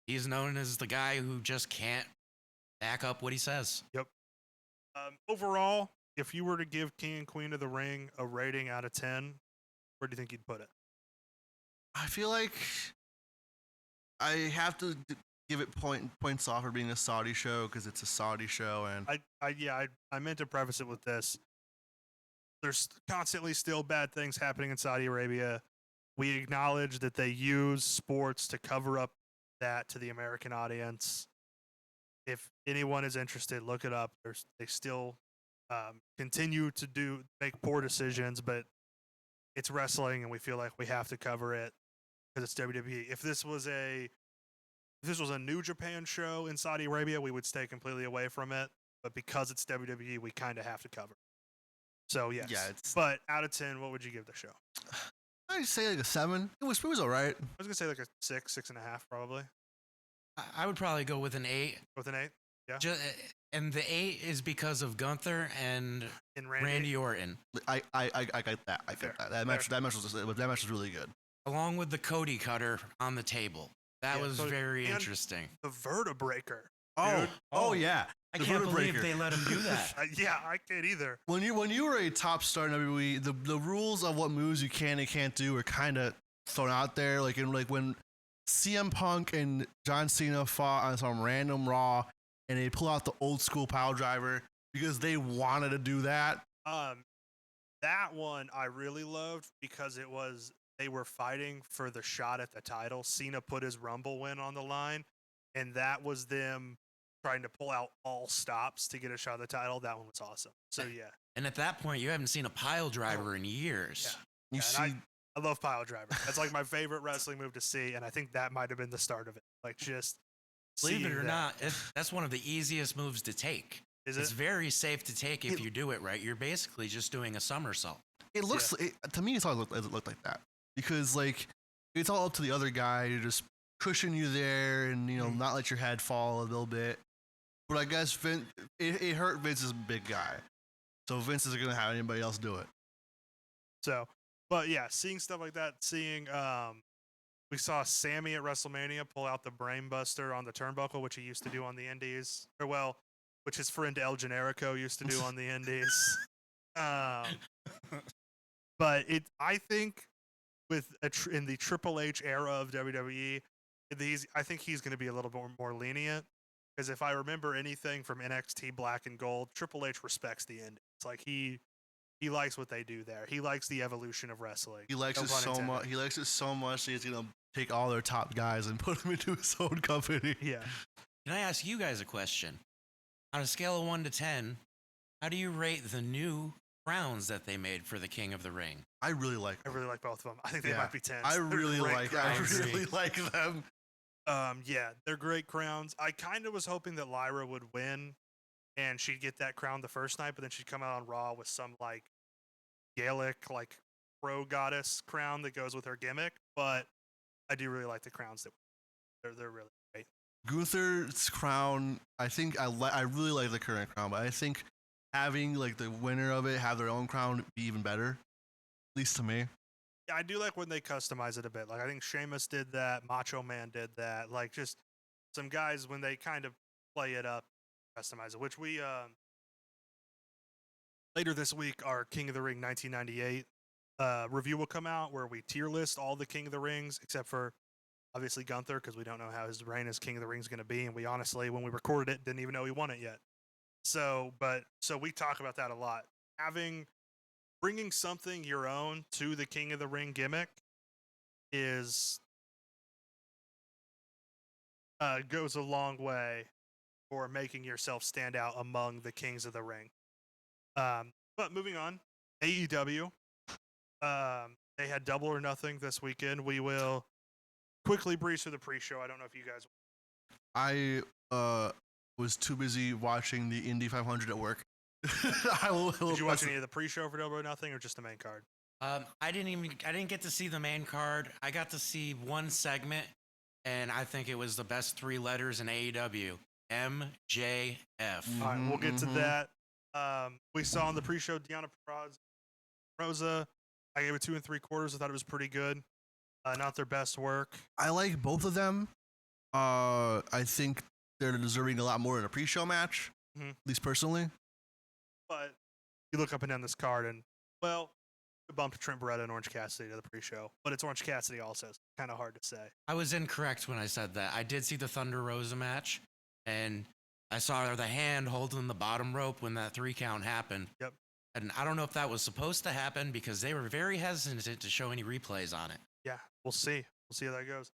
he's known as the guy who just can't back up what he says. Yep. Overall, if you were to give King and Queen of the Ring a rating out of 10, where do you think you'd put it? I feel like I have to give it points off for being a Saudi show because it's a Saudi show, and I meant to preface it with this. There's constantly still bad things happening in Saudi Arabia. We acknowledge that they use sports to cover up that to the American audience. If anyone is interested, look it up. They still continue to make poor decisions, but it's wrestling, and we feel like we have to cover it because it's WWE. If this was a New Japan show in Saudi Arabia, we would stay completely away from it. But because it's WWE, we kind of have to cover it. So yes. Yeah, but out of 10, what would you give the show? I'd say like a 7. It was all right. I was gonna say like a 6.5, probably. I would probably go with an 8. With an 8, yeah. And the 8 is because of Gunther and Randy Orton. I get that. I get that. That match was really good. Along with the Cody cutter on the table. That was very interesting. The Vertebreaker. Oh yeah. I can't believe they let him do that. Yeah, I can't either. When you were a top star in WWE, the rules of what moves you can and can't do are kind of thrown out there. Like when CM Punk and John Cena fought on some random Raw, and they pull out the old school pile driver because they wanted to do that. That one I really loved because they were fighting for the shot at the title. Cena put his Rumble win on the line, and that was them trying to pull out all stops to get a shot at the title. That one was awesome. So yeah. And at that point, you haven't seen a pile driver in years. Yeah. I love pile driver. That's like my favorite wrestling move to see, and I think that might have been the start of it. Like just believe it or not, that's one of the easiest moves to take. It's very safe to take if you do it right. You're basically just doing a somersault. It looks to me, it's always looked like that because like it's all up to the other guy to just cushion you there and not let your head fall a little bit. But I guess it hurt Vince's big guy, so Vince isn't gonna have anybody else do it. So, but yeah, seeing stuff like that, we saw Sammy at WrestleMania pull out the brainbuster on the turnbuckle, which he used to do on the Indies, which his friend El Generico used to do on the Indies. But I think in the Triple H era of WWE, I think he's going to be a little bit more lenient. Because if I remember anything from NXT Black and Gold, Triple H respects the Indies. It's like he likes what they do there. He likes the evolution of wrestling. He likes it so much. He likes it so much that he's gonna take all their top guys and put them into his own company. Yeah. Can I ask you guys a question? On a scale of 1 to 10, how do you rate the new crowns that they made for the King of the Ring? I really like both of them. I think they might be 10s. I really like them. Yeah, they're great crowns. I kind of was hoping that Lyra would win and she'd get that crown the first night, but then she'd come out on Raw with some like Gaelic, like pro goddess crown that goes with her gimmick. But I do really like the crowns. They're really great. Gunther's crown, I think I really like the current crown, but I think having like the winner of it have their own crown would be even better, at least to me. Yeah, I do like when they customize it a bit. Like I think Sheamus did that, Macho Man did that. Like just some guys when they kind of play it up, customize it. Which we later this week, our King of the Ring 1998 review will come out where we tier list all the King of the Rings except for obviously Gunther because we don't know how his reign as King of the Ring is going to be, and we honestly, when we recorded it, didn't even know he won it yet. So we talk about that a lot. Bringing something your own to the King of the Ring gimmick is goes a long way for making yourself stand out among the Kings of the Ring. But moving on, AEW. They had Double or Nothing this weekend. We will quickly breeze through the pre-show. I don't know if you guys. I was too busy watching the Indy 500 at work. Did you watch any of the pre-show for Double or Nothing, or just the main card? I didn't get to see the main card. I got to see one segment, and I think it was the best 3 letters in AEW. MJF. All right, we'll get to that. We saw on the pre-show Deonna Rosa. I gave it 2 3/4. I thought it was pretty good. Not their best work. I like both of them. I think they're deserving a lot more in a pre-show match, at least personally. But you look up and down this card, and well, we bumped Trent Beretta and Orange Cassidy to the pre-show, but it's Orange Cassidy also. So kind of hard to say. I was incorrect when I said that. I did see the Thunder Rosa match, and I saw the hand holding the bottom rope when that 3 count happened. Yep. And I don't know if that was supposed to happen because they were very hesitant to show any replays on it. Yeah, we'll see. We'll see how that goes.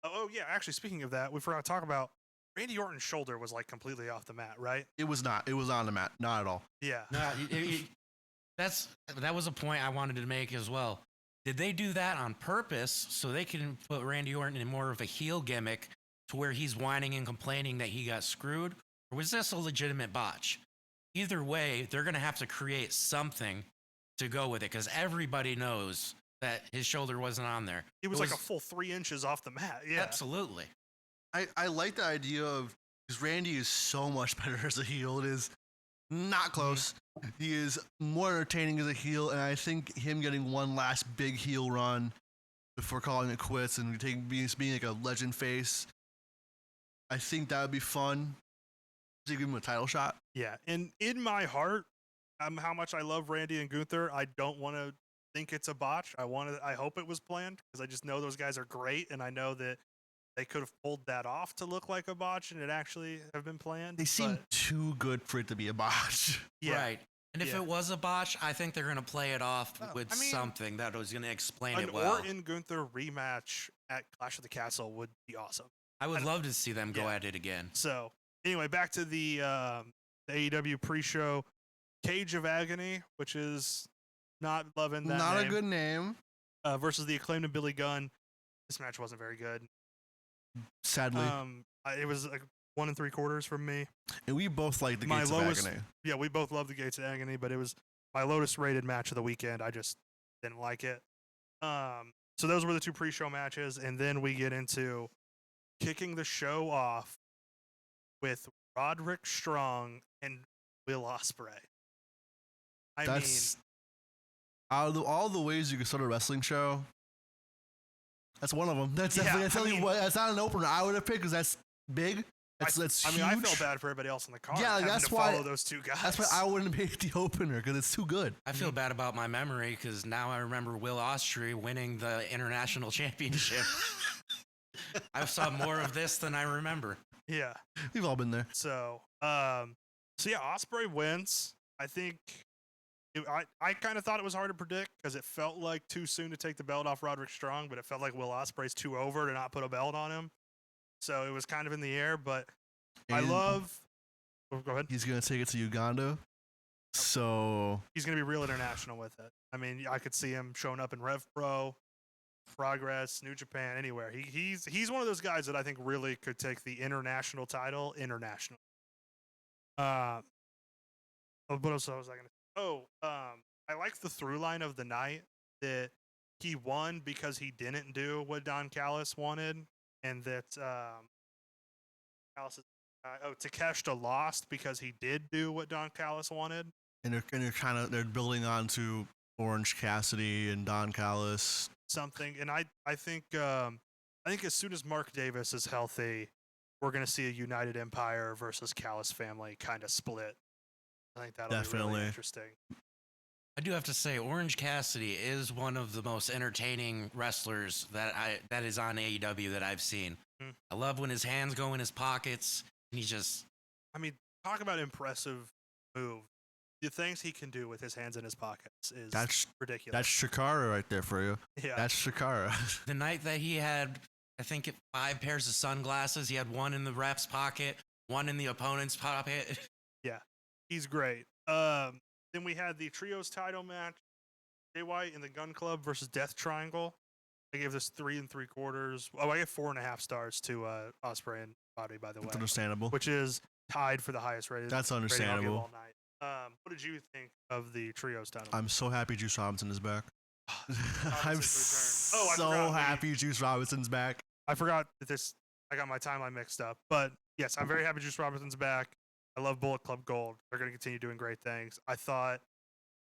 Oh yeah, actually, speaking of that, we forgot to talk about Randy Orton's shoulder was like completely off the mat, right? It was not. It was on the mat. Not at all. Yeah. No, that was a point I wanted to make as well. Did they do that on purpose so they can put Randy Orton in more of a heel gimmick to where he's whining and complaining that he got screwed? Or was this a legitimate botch? Either way, they're going to have to create something to go with it because everybody knows that his shoulder wasn't on there. He was like a full 3 inches off the mat. Yeah. Absolutely. I like the idea of, because Randy is so much better as a heel. It is not close. He is more entertaining as a heel, and I think him getting one last big heel run before calling it quits and being like a legend face, I think that would be fun to give him a title shot. Yeah, and in my heart, how much I love Randy and Gunther, I don't want to think it's a botch. I hope it was planned because I just know those guys are great, and I know that they could have pulled that off to look like a botch, and it actually have been planned. They seem too good for it to be a botch. Yeah. Right. And if it was a botch, I think they're going to play it off with something that was going to explain it well. An Orton Gunther rematch at Clash of the Castle would be awesome. I would love to see them go at it again. So, anyway, back to the AEW pre-show. Cage of Agony, which is not loving that Not name. a good name. Versus the Acclaimed and Billy Gunn. This match wasn't very good. Sadly. It was like 1 3/4 from me. And we both like the Gates of Agony. Yeah, we both love the Gates of Agony, but it was my lowest rated match of the weekend. I just didn't like it. So those were the 2 pre-show matches, and then we get into kicking the show off with Roderick Strong and Will Ospreay. I mean, out of all the ways you could start a wrestling show, that's one of them. That's definitely, that's not an opener I would have picked because that's big. That's huge. I felt bad for everybody else in the car. Yeah, that's why follow those 2 guys. That's why I wouldn't pick the opener because it's too good. I feel bad about my memory because now I remember Will Ospreay winning the international championship. I saw more of this than I remember. Yeah, we've all been there. So yeah, Ospreay wins. I think I kind of thought it was hard to predict because it felt like too soon to take the belt off Roderick Strong, but it felt like Will Ospreay's too over to not put a belt on him. So it was kind of in the air, but I love. Oh, go ahead. He's gonna take it to Uganda, so he's gonna be real international with it. I mean, I could see him showing up in Rev Pro, Progress, New Japan, anywhere. He's one of those guys that I think really could take the international title international. What else was I gonna say? I like the through line of the night that he won because he didn't do what Don Callis wanted, and that Takeshita lost because he did do what Don Callis wanted. And they're building on to Orange Cassidy and Don Callis. Something, and I think as soon as Mark Davis is healthy, we're gonna see a United Empire versus Callis family kind of split. I think that'll be really interesting. I do have to say, Orange Cassidy is one of the most entertaining wrestlers that is on AEW that I've seen. Mm. I love when his hands go in his pockets and he just. I mean, talk about impressive move. The things he can do with his hands in his pockets is ridiculous. That's Shikara right there for you. Yeah, that's Shikara. The night that he had, I think, 5 pairs of sunglasses. He had one in the ref's pocket, one in the opponent's pocket. Yeah, he's great. Then we had the trios title match: Jay White and the Gun Club versus Death Triangle. I gave this 3 3/4. Oh, I gave 4.5 stars to Ospreay and Roddy, by the way. That's understandable. Which is tied for the highest rated. That's understandable. Rating I'll give all night. What did you think of the trios title? I'm so happy Juice Robinson is back. I'm so happy Juice Robinson's back. I forgot that I got my timeline mixed up. But yes, I'm very happy Juice Robinson's back. I love Bullet Club Gold. They're going to continue doing great things. I thought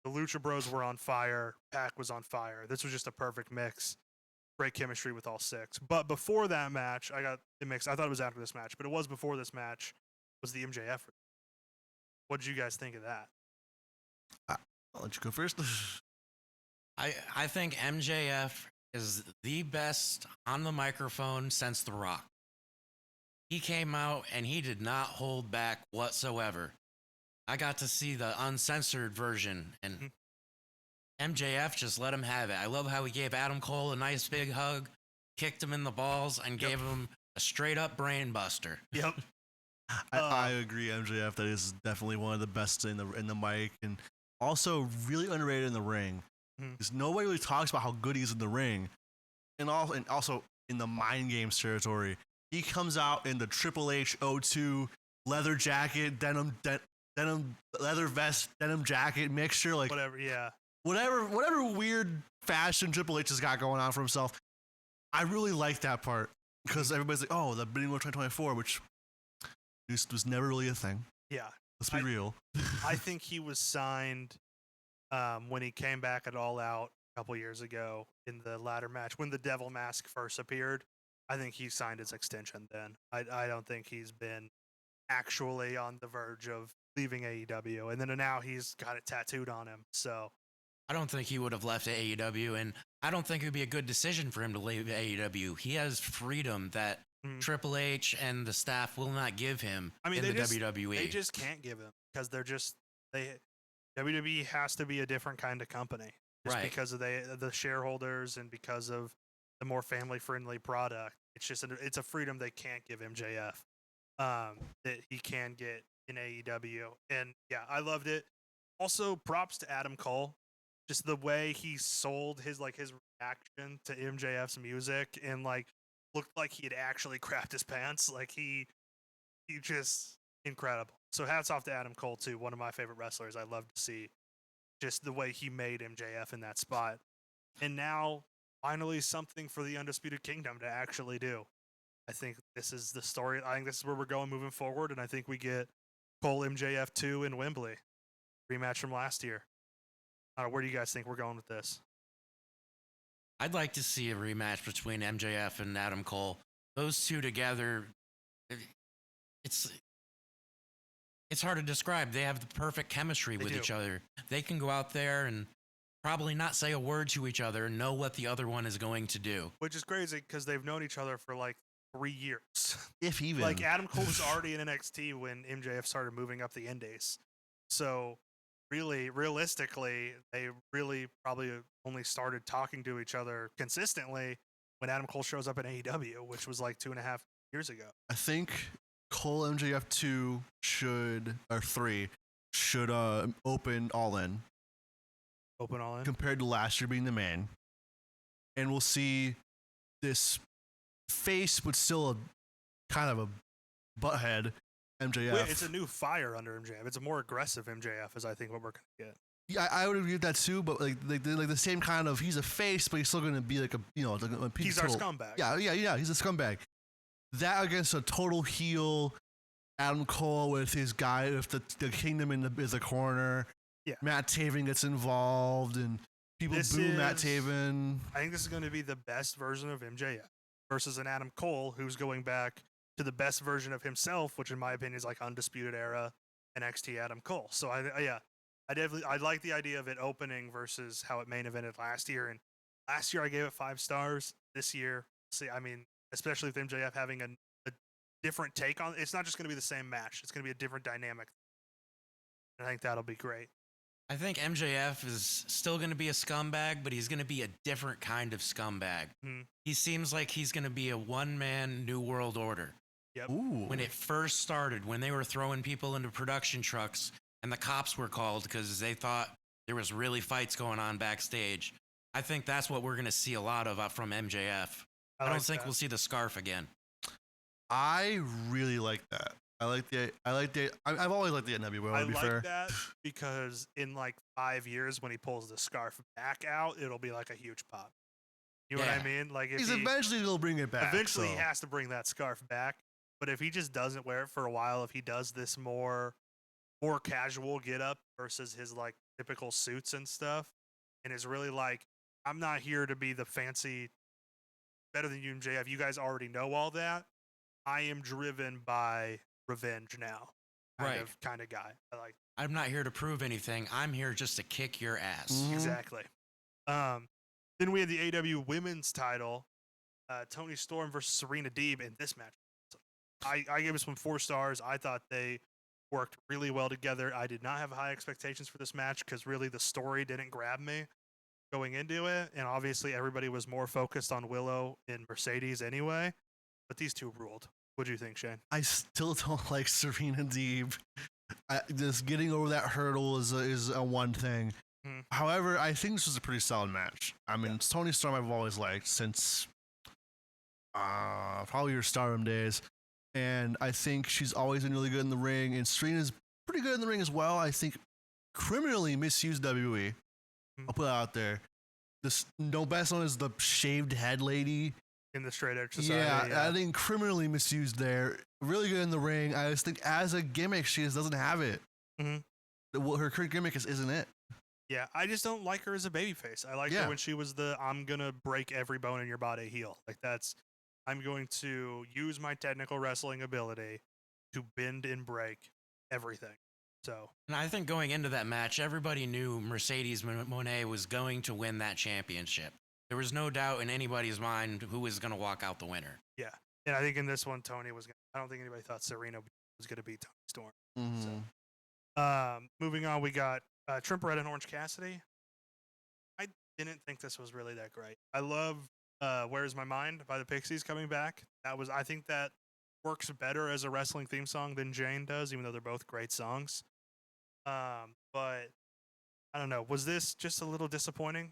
the Lucha Bros were on fire. Pac was on fire. This was just a perfect mix. Great chemistry with all 6. But before that match, I got the mix. I thought it was after this match, but it was before this match. Was the MJF. What did you guys think of that? I'll let you go first. I think MJF is the best on the microphone since The Rock. He came out and he did not hold back whatsoever. I got to see the uncensored version, and MJF just let him have it. I love how he gave Adam Cole a nice big hug, kicked him in the balls, and gave him a straight up brain buster. Yep. I agree, MJF. That is definitely one of the best in the mic, and also really underrated in the ring. Because nobody really talks about how good he is in the ring, and also in the mind games territory. He comes out in the Triple H O2 leather jacket, denim leather vest, denim jacket mixture, like whatever weird fashion Triple H has got going on for himself. I really like that part because everybody's like, "Oh, the beginning of 2024," which was never really a thing. Yeah, let's be real. I think he was signed when he came back at All Out a couple years ago in the ladder match when the Devil Mask first appeared. I think he signed his extension then. I don't think he's been actually on the verge of leaving AEW. And then now he's got it tattooed on him. So I don't think he would have left AEW, and I don't think it would be a good decision for him to leave AEW. He has freedom that Triple H and the staff will not give him in the WWE. They just can't give him because WWE has to be a different kind of company. Just because of the shareholders and because of the more family-friendly product. It's a freedom they can't give MJF that he can get in AEW. And yeah, I loved it. Also, props to Adam Cole. Just the way he sold his reaction to MJF's music and looked like he had actually crapped his pants. Like he just incredible. So hats off to Adam Cole too. One of my favorite wrestlers. I love to see just the way he made MJF in that spot. And now finally something for the Undisputed Kingdom to actually do. I think this is the story. I think this is where we're going moving forward. And I think we get Cole MJF 2 in Wembley. Rematch from last year. Where do you guys think we're going with this? I'd like to see a rematch between MJF and Adam Cole. Those two together, it's hard to describe. They have the perfect chemistry with each other. They can go out there and probably not say a word to each other and know what the other one is going to do. Which is crazy because they've known each other for 3 years. If even. Adam Cole was already in NXT when MJF started moving up the Indies. So really, realistically, they really probably only started talking to each other consistently when Adam Cole shows up in AEW, which was 2.5 years ago. I think Cole MJF 2 3 should open All In. Open All In? Compared to last year being the main. And we'll see this face, but still a kind of a butthead MJF. It's a new fire under MJF. It's a more aggressive MJF, is I think what we're going to get. Yeah, I would agree with that too. But like the same kind of he's a face, but he's still going to be like He's our scumbag. Yeah. He's a scumbag. That against a total heel Adam Cole with his guy with the Kingdom in the corner. Yeah. Matt Taven gets involved and people boo Matt Taven. I think this is going to be the best version of MJF versus an Adam Cole who's going back to the best version of himself, which in my opinion is like Undisputed Era NXT Adam Cole. So I like the idea of it opening versus how it main evented last year. And last year I gave it 5 stars. This year, especially with MJF having a different take on it's not just going to be the same match. It's going to be a different dynamic. I think that'll be great. I think MJF is still going to be a scumbag, but he's going to be a different kind of scumbag. He seems like he's going to be a one-man New World Order. Yep. Ooh. When it first started, when they were throwing people into production trucks and the cops were called because they thought there was really fights going on backstage, I think that's what we're going to see a lot of from MJF. I don't think we'll see the scarf again. I really like that. I've always liked the NWO. I like that because in like 5 years, when he pulls the scarf back out, it'll be like a huge pop. You know what I mean? Like if eventually he'll bring it back. Eventually, he has to bring that scarf back. But if he just doesn't wear it for a while, if he does this more casual get up versus his like typical suits and stuff, and is really like, I'm not here to be the fancy, better than you, MJF. You guys already know all that. I am driven by revenge now, kind of guy. I'm not here to prove anything. I'm here just to kick your ass. Mm-hmm. Exactly. Then we had the AEW Women's Title, Toni Storm versus Serena Deeb in this match. I gave this one 4 stars. I thought they worked really well together. I did not have high expectations for this match because really the story didn't grab me going into it, and obviously everybody was more focused on Willow and Mercedes anyway. But these two ruled. What do you think, Shane? I still don't like Serena Deeb. Just getting over that hurdle is a one thing. However, I think this was a pretty solid match. I mean, Toni Storm I've always liked since probably her Stardom days. And I think she's always been really good in the ring. And Serena's pretty good in the ring as well. I think criminally misused WWE. I'll put it out there. This best known as the shaved head lady. In the Straight Edge Society. Yeah, I think criminally misused there. Really good in the ring. I just think as a gimmick, she just doesn't have it. Her current gimmick isn't it. Yeah, I just don't like her as a babyface. I liked her when she was the I'm going to break every bone in your body heel. Like I'm going to use my technical wrestling ability to bend and break everything. So, and I think going into that match, everybody knew Mercedes Moné was going to win that championship. There was no doubt in anybody's mind who was going to walk out the winner. Yeah, and I think in this one, Toni was. I don't think anybody thought Serena was going to beat Toni Storm. So, moving on, we got Trent Beretta and Orange Cassidy. I didn't think this was really that great. I love "Where's My Mind" by the Pixies coming back. I think that works better as a wrestling theme song than Jane does, even though they're both great songs. But I don't know. Was this just a little disappointing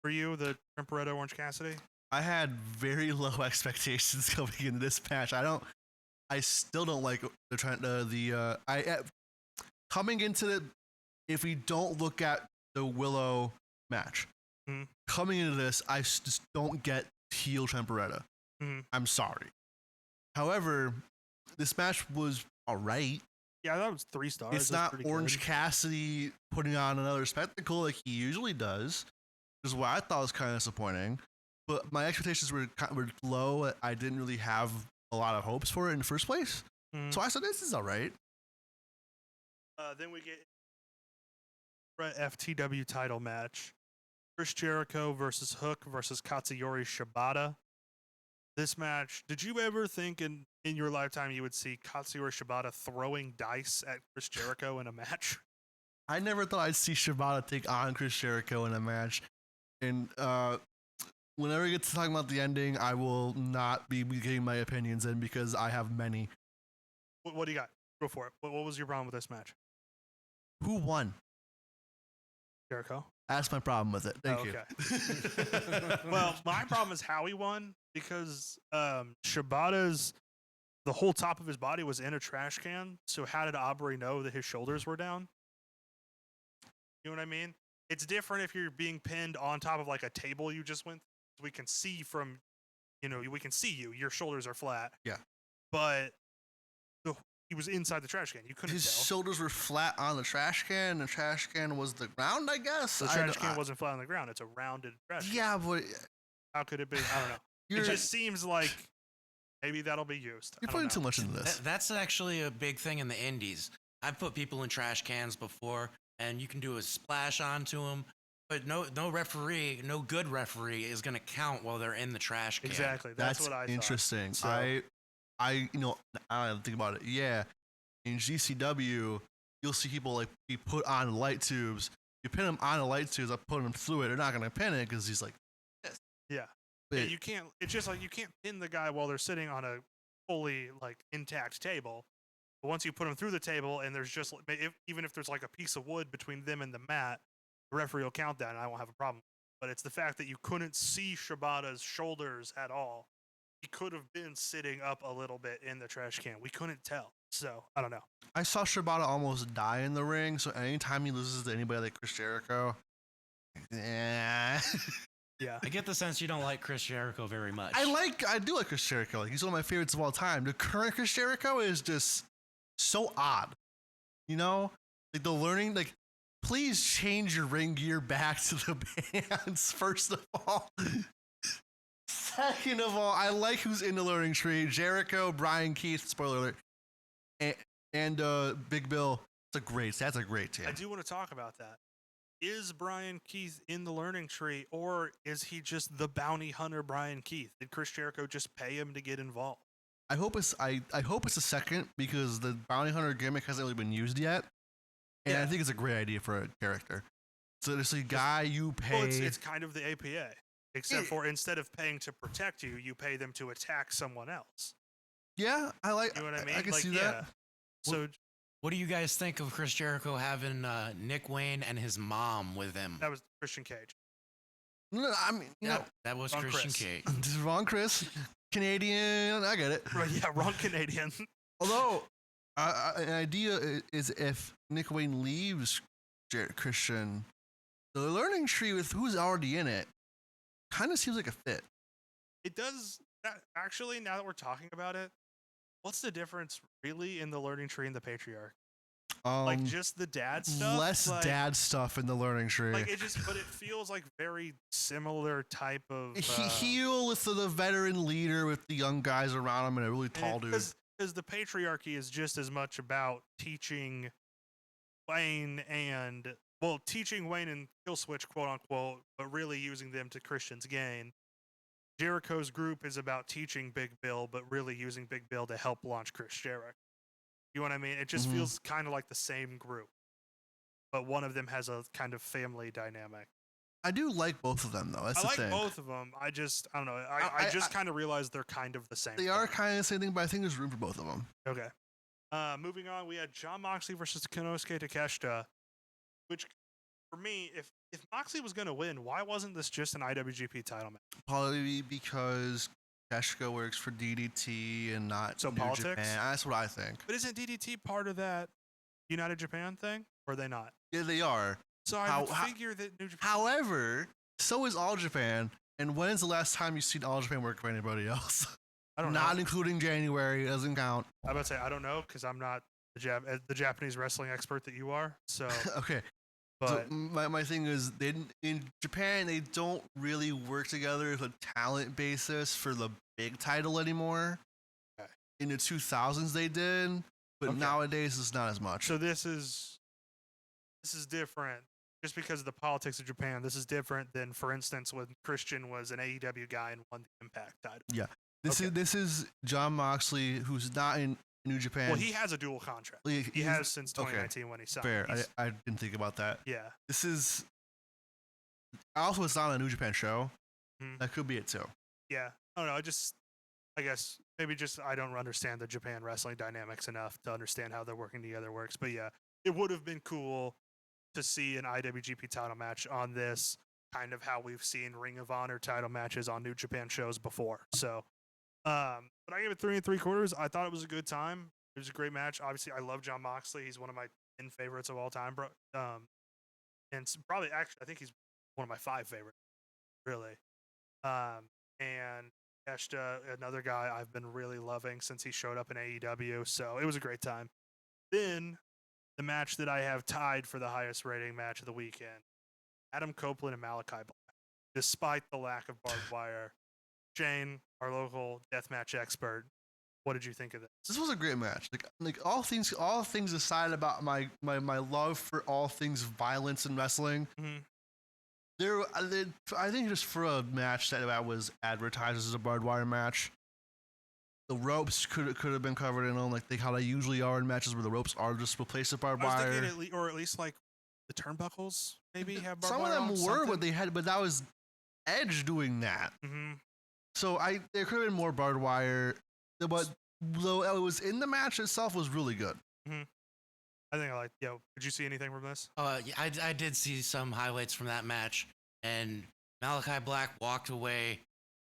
for you, the Trent Beretta Orange Cassidy? I had very low expectations coming into this match. I still don't like coming into it. If we don't look at the Willow match, coming into this, I just don't get heel Trent Beretta. I'm sorry. However, this match was alright. Yeah, that was 3 stars. It's not Orange Cassidy putting on another spectacle like he usually does, which is why I thought it was kind of disappointing. But my expectations were low. I didn't really have a lot of hopes for it in the first place. So I said, this is alright. Then we get FTW title match. Chris Jericho versus Hook versus Katsuyori Shibata. This match, did you ever think in your lifetime you would see Katsuyori Shibata throwing dice at Chris Jericho in a match? I never thought I'd see Shibata take on Chris Jericho in a match. And whenever we get to talking about the ending, I will not be giving my opinions in because I have many. What do you got? Go for it. What was your problem with this match? Who won? Jericho. That's my problem with it. Thank you. Well, my problem is how he won because Shibata's the whole top of his body was in a trash can. So how did Aubrey know that his shoulders were down? You know what I mean? It's different if you're being pinned on top of like a table you just went. We can see from, we can see you. Your shoulders are flat. Yeah. But he was inside the trash can. You couldn't His tell. shoulders were flat on the trash can. The trash can was the ground, I guess. The trash can wasn't flat on the ground. It's a rounded trash can. Yeah, but How could it be? I don't know. It just seems like maybe that'll be used. You're putting too much into this. That's actually a big thing in the indies. I've put people in trash cans before, and you can do a splash onto them, but no referee, no good referee is going to count while they're in the trash can. Exactly. That's what I thought. Interesting. So, I don't think about it. Yeah, in GCW, you'll see people like be put on light tubes. You pin them on the light tubes, I put them through it. They're not going to pin it because he's like, yes. Yeah. Yeah, you can't. It's just like you can't pin the guy while they're sitting on a fully like intact table. But once you put them through the table, and there's just even if there's like a piece of wood between them and the mat, the referee will count that, and I won't have a problem. But it's the fact that you couldn't see Shibata's shoulders at all. He could have been sitting up a little bit in the trash can. We couldn't tell. So I don't know. I saw Shibata almost die in the ring. So anytime he loses to anybody like Chris Jericho, yeah. Yeah. I get the sense you don't like Chris Jericho very much. I do like Chris Jericho. Like, he's one of my favorites of all time. The current Chris Jericho is just so odd. Like the learning, like, please change your ring gear back to the bands, first of all. Second of all, I like who's in the learning tree. Jericho, Brian Keith, spoiler alert, and Big Bill. That's a great team. I do want to talk about that. Is Brian Keith in the learning tree, or is he just the bounty hunter Brian Keith? Did Chris Jericho just pay him to get involved? I hope it's a second, because the bounty hunter gimmick hasn't really been used yet, and I think it's a great idea for a character. So there's a guy you pay. Well, it's kind of the APA, except for instead of paying to protect you, you pay them to attack someone else. Yeah, I like. You know what I mean? I can like, see that. So. What do you guys think of Chris Jericho having Nick Wayne and his mom with him? That was Christian Cage. No, I mean, that was Wrong Christian Chris. Cage. Wrong Chris, Canadian. I get it. Right, yeah, wrong Canadian. Although, an idea is if Nick Wayne leaves Christian, the learning tree with who's already in it kind of seems like a fit. It does. Actually, now that we're talking about it, what's the difference really in the learning tree and the patriarch? Like just the dad stuff? Less dad stuff in the learning tree. Like but it feels like very similar type of heel with the veteran leader with the young guys around him and a really tall dude. Because the patriarchy is just as much about teaching Wayne and kill switch, quote unquote, but really using them to Christian's gain. Jericho's group is about teaching Big Bill, but really using Big Bill to help launch Chris Jericho. You know what I mean? It just feels kind of like the same group, but one of them has a kind of family dynamic. I do like both of them, though. That's the thing. I like both of them. I don't know. I just kind of realized they're kind of the same. They are kind of the same thing, but I think there's room for both of them. Okay. Moving on, we had Jon Moxley versus Konosuke Takeshita, which, for me, if Moxley was going to win, why wasn't this just an IWGP title match? Probably because Takeshita works for DDT and not New politics? Japan. That's what I think. But isn't DDT part of that United Japan thing? Or are they not? Yeah, they are. So I would figure that New Japan... However, so is All Japan. And when's the last time you've seen All Japan work for anybody else? I don't know. Not including January. It doesn't count. I'm about to say, I don't know, because I'm not the Japanese wrestling expert that you are. So okay. But so my thing is, in Japan, they don't really work together as a talent basis for the big title anymore. Okay. In the 2000s, they did, but nowadays it's not as much. So this is different. Just because of the politics of Japan, this is different than, for instance, when Christian was an AEW guy and won the Impact title. Yeah. This is Jon Moxley, who's not in New Japan. Well, he has a dual contract. He has since 2019 when he signed. Fair. I didn't think about that. Yeah. This is... Also, it's not a New Japan show. Mm-hmm. That could be it, too. Yeah. I don't know. I guess, maybe just I don't understand the Japan wrestling dynamics enough to understand how they're working together works. But yeah, it would have been cool to see an IWGP title match on this, kind of how we've seen Ring of Honor title matches on New Japan shows before. So, but I gave it 3 3/4. I thought it was a good time. It was a great match. Obviously, I love Jon Moxley. He's one of my 10 favorites of all time, bro. and probably actually I think he's one of my 5 favorites, really. And Eshta, another guy I've been really loving since he showed up in AEW, so it was a great time. Then the match that I have tied for the highest rating match of the weekend, Adam Copeland and Malachi Black. Despite the lack of barbed wire, Shane, our local deathmatch expert, what did you think of this? This was a great match. Like all things aside about my love for all things violence in wrestling. Mm-hmm. I think just for a match that was advertised as a barbed wire match, the ropes could have been covered in on like how they usually are in matches where the ropes are just replaced with barbed wire. Or at least like the turnbuckles maybe have barbed Some wire. of them were, but that was Edge doing that. Mm-hmm. So there could have been more barbed wire, but though it was in the match itself was really good. Mm-hmm. I think I like. Did you see anything from this? Yeah, I did see some highlights from that match, and Malachi Black walked away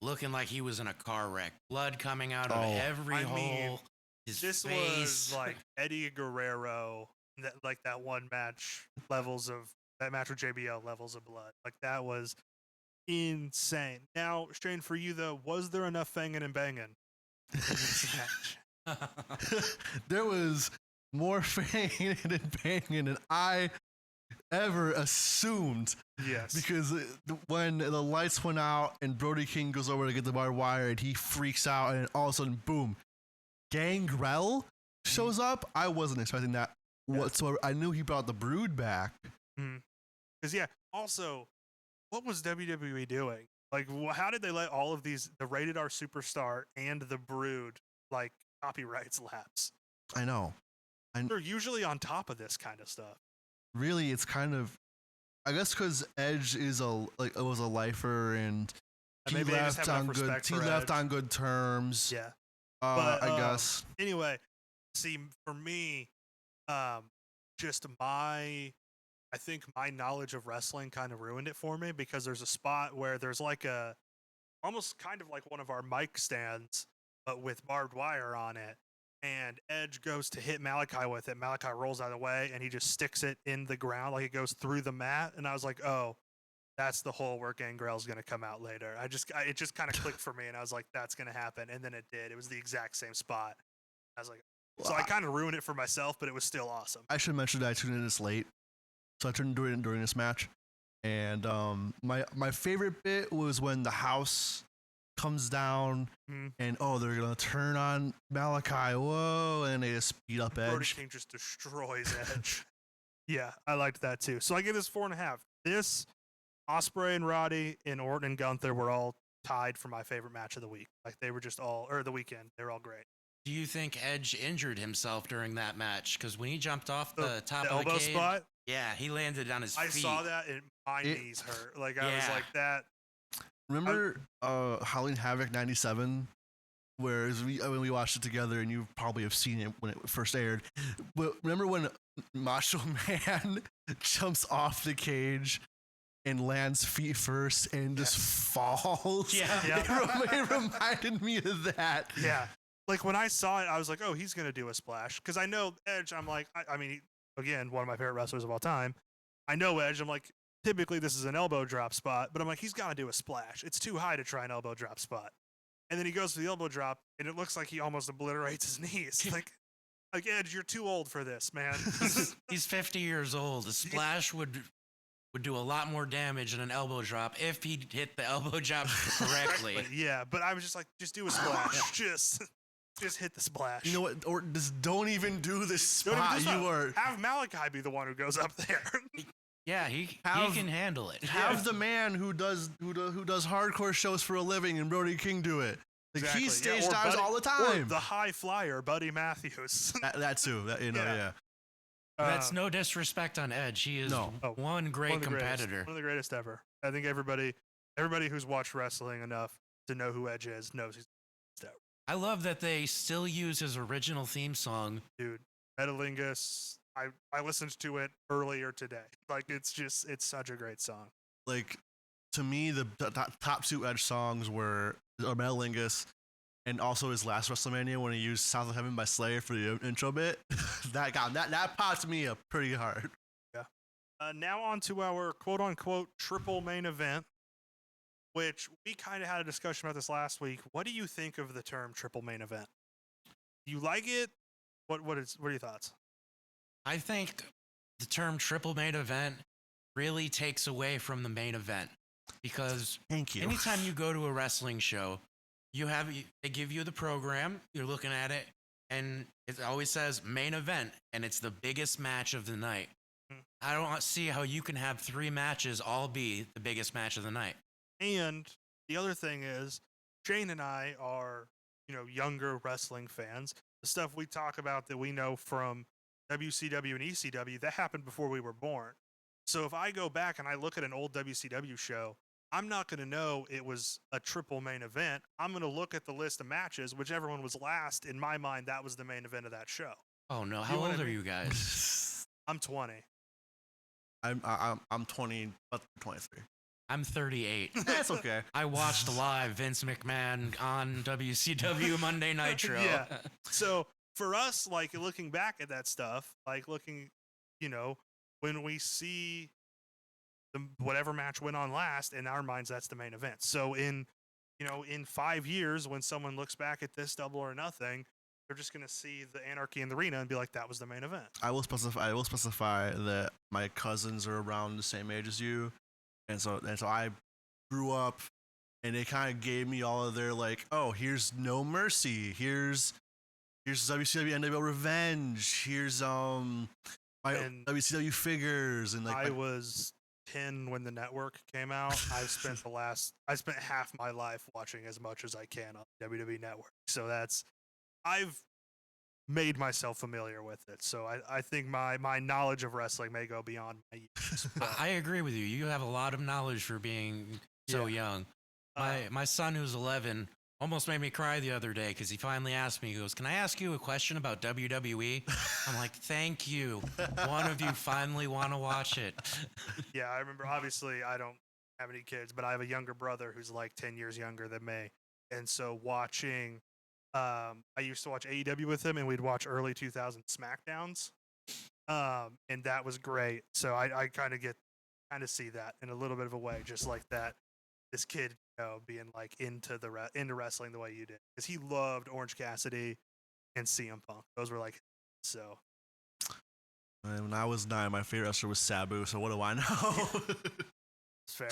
looking like he was in a car wreck. Blood coming out of every hole. This face. Was like Eddie Guerrero, that one match levels of that match with JBL levels of blood. Like that was insane. Now, Shane, for you though, was there enough Fangin and Bangin in this match? There was more Fangin and Bangin than I ever assumed. Yes. Because when the lights went out and Brody King goes over to get the barbed wire and he freaks out and all of a sudden, boom, Gangrel shows up. I wasn't expecting that whatsoever. I knew he brought the Brood back. Because also, what was WWE doing? Like, how did they let all of these, the Rated R Superstar and the Brood, like copyrights lapse? I know. They're usually on top of this kind of stuff. Really, it's kind of, I guess, because Edge was a lifer and he left on good terms. Yeah. I guess. Anyway, see, for me, I think my knowledge of wrestling kind of ruined it for me because there's a spot where there's like almost kind of like one of our mic stands, but with barbed wire on it. And Edge goes to hit Malachi with it. Malachi rolls out of the way and he just sticks it in the ground like it goes through the mat. And I was like, oh, that's the hole where Gangrel's going to come out later. It just kind of clicked for me and I was like, that's going to happen. And then it did. It was the exact same spot. I was like, so I kind of ruined it for myself, but it was still awesome. I should mention that I tuned in this late. So I turned into it during this match. And my favorite bit was when the house comes down and they're gonna turn on Malachi, whoa, and they just speed up Edge. Brody King just destroys Edge. Yeah, I liked that too. So I give this 4.5. This, Ospreay and Roddy and Orton and Gunther were all tied for my favorite match of the week. Like they were just the weekend. They were all great. Do you think Edge injured himself during that match? Because when he jumped off the top of the elbow cage, spot, yeah, he landed on his feet. I saw that and my knees hurt. Like I was like that. Remember Halloween Havoc 97? Whereas when we watched it together, and you probably have seen it when it first aired. But remember when Macho Man jumps off the cage and lands feet first and just falls? Yeah. It reminded me of that. Yeah. Like when I saw it, I was like, oh, he's going to do a splash. Because I know Edge, I'm like, I mean, again, one of my favorite wrestlers of all time. I know Edge, I'm like, typically this is an elbow drop spot, but I'm like, he's got to do a splash. It's too high to try an elbow drop spot. And then he goes for the elbow drop, and it looks like he almost obliterates his knees. Like Edge, you're too old for this, man. He's 50 years old. A splash would do a lot more damage than an elbow drop if he hit the elbow drop correctly. Yeah, but I was just like, just do a splash. Just hit the splash. You know what? Or just don't even do this spot. Have Malachi be the one who goes up there. Yeah, he can handle it. Have the man who does hardcore shows for a living and Brody King do it. Like exactly. He stage dives all the time. Or the high flyer, Buddy Matthews. that too. Yeah. That's no disrespect on Edge. He is one great competitor. One of the greatest ever. I think everybody who's watched wrestling enough to know who Edge is knows he's the best ever. I love that they still use his original theme song. Dude, Metalingus, I listened to it earlier today. Like, it's such a great song. Like, to me, the top 2 Edge songs were Metalingus and also his last WrestleMania when he used South of Heaven by Slayer for the intro bit. that popped me up pretty hard. Yeah. Now on to our quote-unquote triple main event, which we kind of had a discussion about this last week. What do you think of the term triple main event? Do you like it? What are your thoughts? I think the term triple main event really takes away from the main event because Thank you. anytime you go to a wrestling show, they give you the program, you're looking at it, and it always says main event, and it's the biggest match of the night. I don't see how you can have 3 matches all be the biggest match of the night. And the other thing is, Shane and I are, younger wrestling fans. The stuff we talk about that we know from WCW and ECW, that happened before we were born. So if I go back and I look at an old WCW show, I'm not going to know it was a triple main event. I'm going to look at the list of matches, whichever one was last. In my mind, that was the main event of that show. Oh no! How old are you guys? I'm 20. I'm 20, but 23. I'm 38. That's okay. I watched live Vince McMahon on WCW Monday Nitro. Yeah. So for us, like looking back at that stuff, like looking, when we see whatever match went on last, in our minds, that's the main event. So in 5 years, when someone looks back at this Double or Nothing, they're just going to see the Anarchy in the Arena and be like, that was the main event. I will specify that my cousins are around the same age as you, and so I grew up, and they kind of gave me all of their like, oh, here's No Mercy, here's WCW NWO Revenge, here's my WCW figures, and like I was 10 when the network came out. I spent half my life watching as much as I can on WWE Network. So I've made myself familiar with it. So I think my knowledge of wrestling may go beyond my years. I agree with you. You have a lot of knowledge for being so young. My son, who's 11, almost made me cry the other day because he finally asked me, he goes, "Can I ask you a question about WWE?" I'm like, "Thank you. One of you finally want to watch it." Yeah, I remember, obviously, I don't have any kids, but I have a younger brother who's like 10 years younger than me. And so watching, I used to watch AEW with him, and we'd watch early 2000 SmackDowns. And that was great. So I kind of see that in a little bit of a way, just like that. This kid, being like into wrestling the way you did, because he loved Orange Cassidy and CM Punk. Those were like so. And when I was 9, my favorite wrestler was Sabu. So what do I know? It's fair.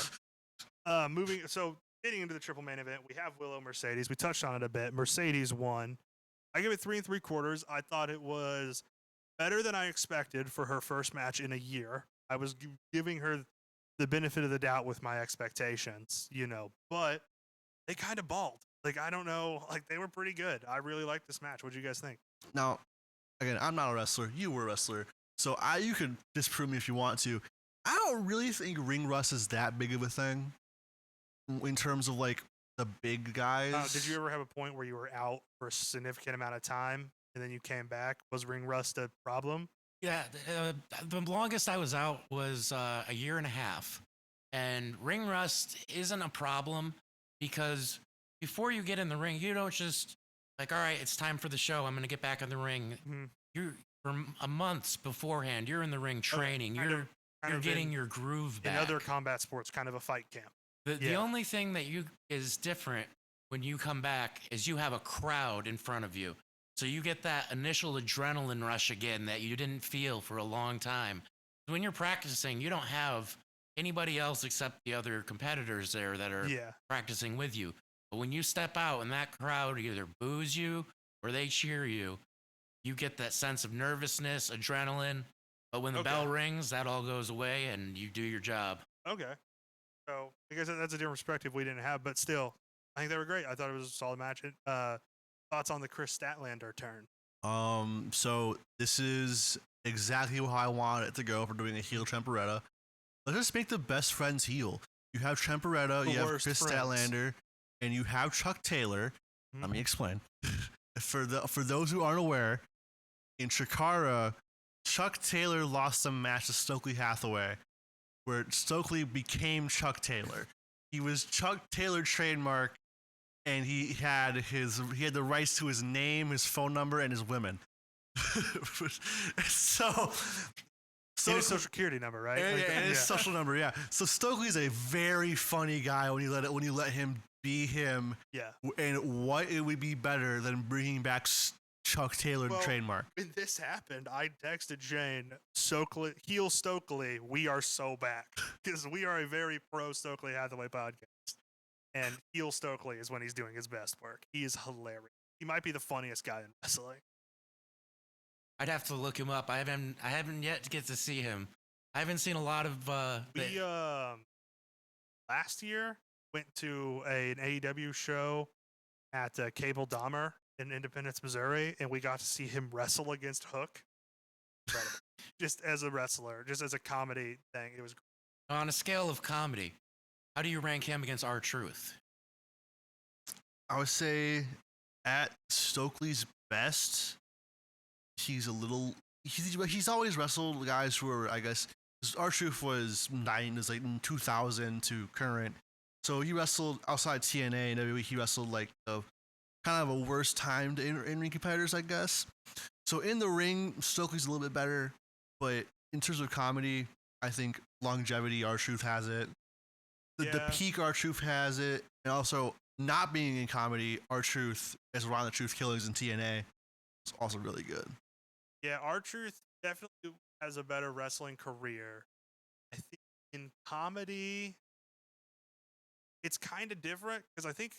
Getting into the triple main event, we have Willow Mercedes. We touched on it a bit. Mercedes won. I give it 3 3/4. I thought it was better than I expected for her first match in a year. I was giving her the benefit of the doubt with my expectations, but they kind of balled. Like, I don't know. Like, they were pretty good. I really liked this match. What do you guys think? Now, again, I'm not a wrestler. You were a wrestler. So you can disprove me if you want to. I don't really think ring rust is that big of a thing in terms of like the big guys. Did you ever have a point where you were out for a significant amount of time and then you came back? Was ring rust a problem? Yeah, the longest I was out was a year and a half. And ring rust isn't a problem because before you get in the ring, you don't just like, all right, it's time for the show. I'm going to get back in the ring. Mm-hmm. You're for a month beforehand, you're in the ring training. You're getting your groove back. In other combat sports, kind of a fight camp. The only thing that is different when you come back is you have a crowd in front of you. So you get that initial adrenaline rush again that you didn't feel for a long time. When you're practicing, you don't have anybody else except the other competitors there that are practicing with you. But when you step out and that crowd either boos you or they cheer you, you get that sense of nervousness, adrenaline. But when the bell rings, that all goes away and you do your job. Okay. So I guess that's a different perspective we didn't have, but still, I think they were great. I thought it was a solid match. Thoughts on the Chris Statlander turn? So this is exactly how I wanted it to go for doing a heel Tremperetta. Let's just make the best friends heel. You have Tremperetta, you have Chris Statlander, and you have Chuck Taylor. Mm-hmm. Let me explain. For those who aren't aware, in Chikara, Chuck Taylor lost a match to Stokely Hathaway, where Stokely became Chuck Taylor. He was Chuck Taylor trademark, and he had the rights to his name, his phone number, and his women. So And his social security number, right? Yeah, Like, and his social number, yeah. So Stokely's a very funny guy when you let him be him. Yeah. And what it would be better than bringing back Chuck Taylor to trademark. When this happened, I texted Shane, heel Stokely, we are so back. Because we are a very pro Stokely Hathaway podcast. And heel Stokely is when he's doing his best work. He is hilarious. He might be the funniest guy in wrestling. I'd have to look him up. I haven't yet to get to see him. I haven't seen a lot of. We last year went to an AEW show at Cable Dahmer in Independence, Missouri, and we got to see him wrestle against Hook. Incredible. Just as a wrestler, just as a comedy thing, it was great. On a scale of comedy, how do you rank him against R-Truth? I would say at Stokely's best, he's always wrestled guys who are, I guess, R-Truth was like in 2000 to current. So he wrestled outside TNA and WWE. He wrestled like the kind of a worse timed in-ring competitors, I guess. So in the ring, Stokely's a little bit better, but in terms of comedy, I think longevity, R-Truth has it. The peak R-Truth has it, and also not being in comedy, R-Truth as Ron the Truth Killings in TNA is also really good. Yeah, R-Truth definitely has a better wrestling career. I think in comedy, it's kind of different because I think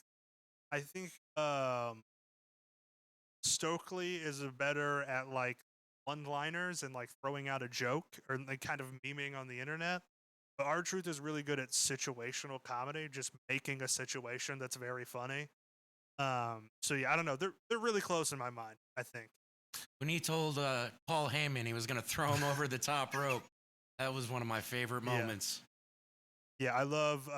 Stokely is better at like one-liners and like throwing out a joke or like kind of memeing on the internet. But R-Truth is really good at situational comedy, just making a situation that's very funny. So yeah, I don't know. They're really close in my mind, I think. When he told Paul Heyman he was going to throw him over the top rope, that was one of my favorite moments. Yeah, I love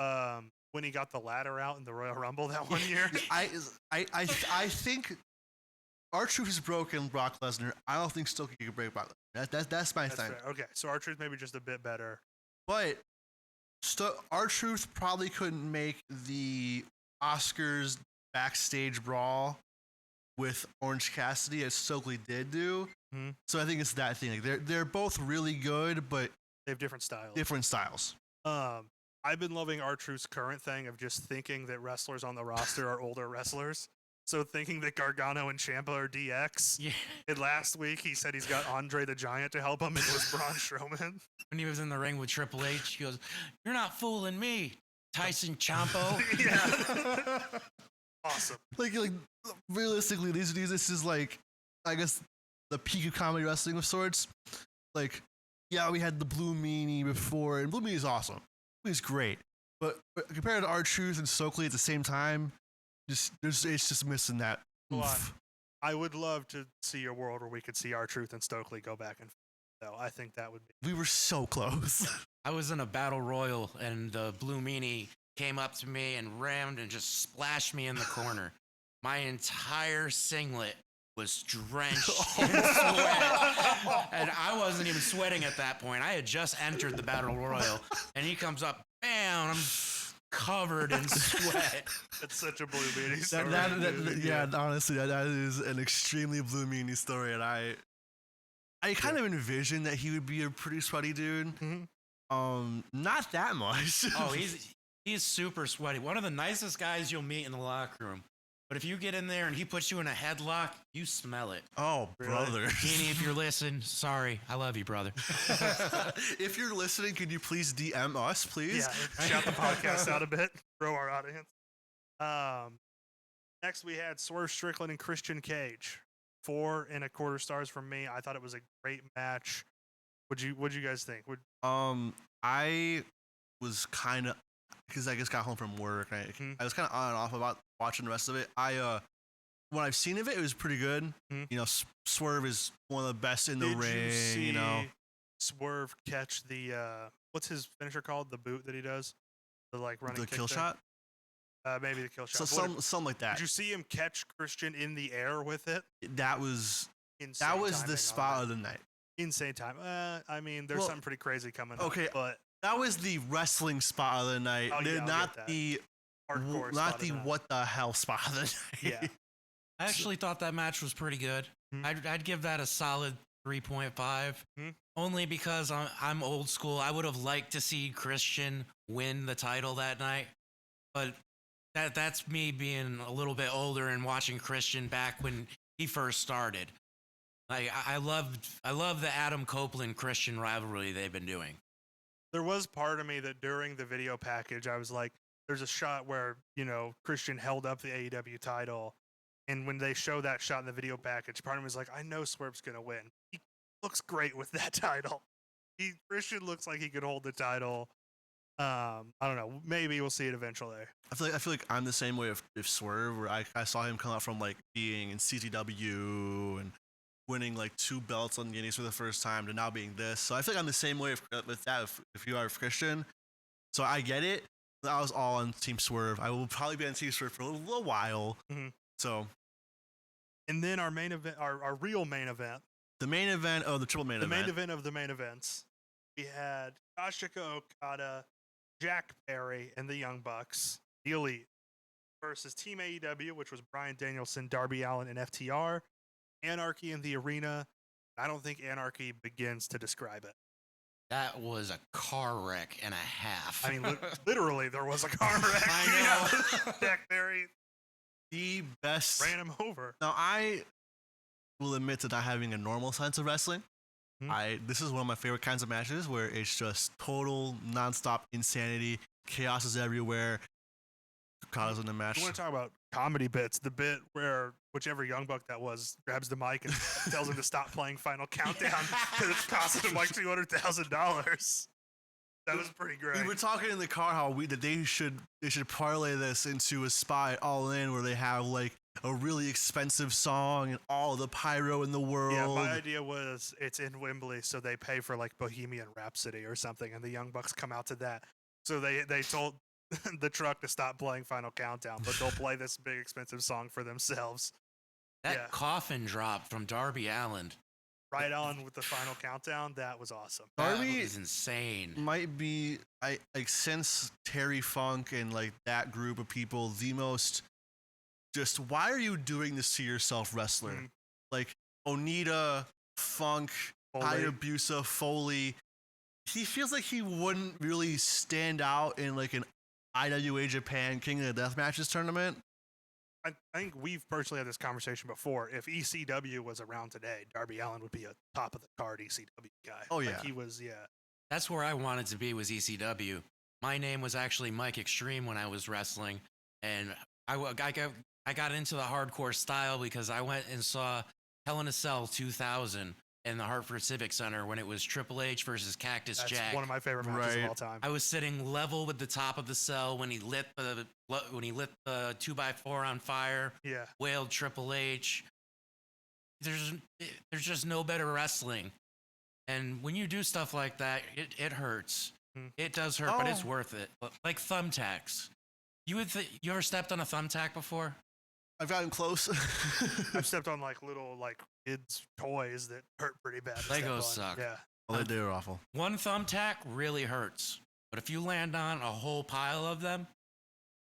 when he got the ladder out in the Royal Rumble that one year. I think R-Truth has broken Brock Lesnar. I don't think Stokely can break Brock Lesnar. That's my thing. Fair. Okay, so R-Truth maybe just a bit better. But R-Truth probably couldn't make the Oscars backstage brawl with Orange Cassidy as Stokely did do. Mm-hmm. So I think it's that thing. Like they're both really good, but they have different styles. I've been loving R-Truth's current thing of just thinking that wrestlers on the roster are older wrestlers. So thinking that Gargano and Ciampa are DX. Yeah. And last week he said he's got Andre the Giant to help him, and it was Braun Strowman. When he was in the ring with Triple H, he goes, "You're not fooling me, Tyson Ciampa." Yeah. Awesome. Like realistically, this is like, I guess, the peak of comedy wrestling of sorts. Like, yeah, we had the Blue Meanie before, and Blue Meanie is awesome. He's great, but compared to R-Truth and Stokely at the same time, it's just missing that oomph. I would love to see a world where we could see R-Truth and Stokely go back and forth, though. I think that would be. We were so close. I was in a battle royal, and the Blue Meanie came up to me and rammed and just splashed me in the corner. My entire singlet was drenched in sweat, and I wasn't even sweating at that point. I had just entered the battle royal, and he comes up, bam, I'm covered in sweat. That's such a Blue Meanie story. Honestly, that is an extremely Blue Meanie story, and I kind of envisioned that he would be a pretty sweaty dude. Mm-hmm. Not that much. Oh, he's super sweaty. One of the nicest guys you'll meet in the locker room. But if you get in there and he puts you in a headlock, you smell it. Oh, brother. Heaney, if you're listening, sorry. I love you, brother. If you're listening, could you please DM us, please? Yeah, shout the podcast out a bit, grow our audience. Next, we had Swerve Strickland and Christian Cage. 4.25 stars from me. I thought it was a great match. What'd you guys think? I was kind of, because I just got home from work. I was kind of on and off about watching the rest of it. When I've seen of it, it was pretty good. Mm-hmm. You know, Swerve is one of the best in the ring. You see you know, Swerve catch the what's his finisher called? The boot that he does, the like running. The kill shot. Maybe the kill shot. So something like that. Did you see him catch Christian in the air with it? That was insane. That was the spot of the night. Insane time. I mean, there's something pretty crazy coming up. Okay, but that was the wrestling spot of the night. Not the hardcore. Not the what the hell spot of the night. Yeah. I actually thought that match was pretty good. Mm-hmm. I'd give that a solid 3.5. Hmm? Only because I'm old school. I would have liked to see Christian win the title that night, but that's me being a little bit older and watching Christian back when he first started. Like I love the Adam Copeland Christian rivalry they've been doing. There was part of me that during the video package, I was like, there's a shot where, Christian held up the AEW title. And when they show that shot in the video package, part of me was like, I know Swerve's going to win. He looks great with that title. Christian looks like he could hold the title. I don't know. Maybe we'll see it eventually. I feel like I'm the same way if Swerve, where I saw him come out from like being in CZW and winning like 2 belts on the Indies for the first time to now being this. So I feel like I'm the same way with that if you are Christian. So I get it. I was all on Team Swerve. I will probably be on Team Swerve for a little while. Mm-hmm. So. And then our main event, our real main event. The main event of the triple main event. The main event of the main events. We had Ashika Okada, Jack Perry, and the Young Bucks, the Elite, versus Team AEW, which was Bryan Danielson, Darby Allin, and FTR. Anarchy in the Arena. I don't think Anarchy begins to describe it. That was a car wreck and a half. I mean, literally, there was a car wreck. I know. Jack Perry, the best. ran him over. Now, I will admit to not having a normal sense of wrestling. This is one of my favorite kinds of matches where it's just total, nonstop insanity. Chaos is everywhere. Okada's in the match. You want to talk about comedy bits? The bit where whichever Young Buck that was grabs the mic and tells him to stop playing Final Countdown because it's costing him like $200,000. That was pretty great. We were talking in the car how that they should parlay this into a spot all in where they have like a really expensive song and all the pyro in the world. Yeah, my idea was it's in Wembley, so they pay for like Bohemian Rhapsody or something, and the Young Bucks come out to that. So they told the truck to stop playing Final Countdown, but they'll play this big expensive song for themselves. That coffin drop from Darby Allin. Right on with the Final Countdown. That was awesome. Darby is insane. Might be since Terry Funk and like that group of people the most. Just why are you doing this to yourself, wrestler? Mm-hmm. Like Onita, Funk, Hayabusa, Foley. He feels like he wouldn't really stand out in like an IWA Japan King of the Death Matches tournament. I think we've personally had this conversation before. If ECW was around today, Darby Allin would be a top of the card ECW guy. Oh yeah, like he was. Yeah, that's where I wanted to be. Was ECW. My name was actually Mike Extreme when I was wrestling, and I got into the hardcore style because I went and saw Hell in a Cell 2000 in the Hartford Civic Center when it was Triple H versus Cactus Jack. That's one of my favorite matches of all time. I was sitting level with the top of the cell when he lit the 2x4 on fire. Yeah, Wailed Triple H. There's just no better wrestling, and when you do stuff like that, it hurts. It does hurt, but it's worth it. Like thumbtacks. You ever stepped on a thumbtack before? I've gotten close. I've stepped on like little like kids' toys that hurt pretty bad. Legos suck. Yeah. Oh, they were awful. One thumbtack really hurts, but if you land on a whole pile of them,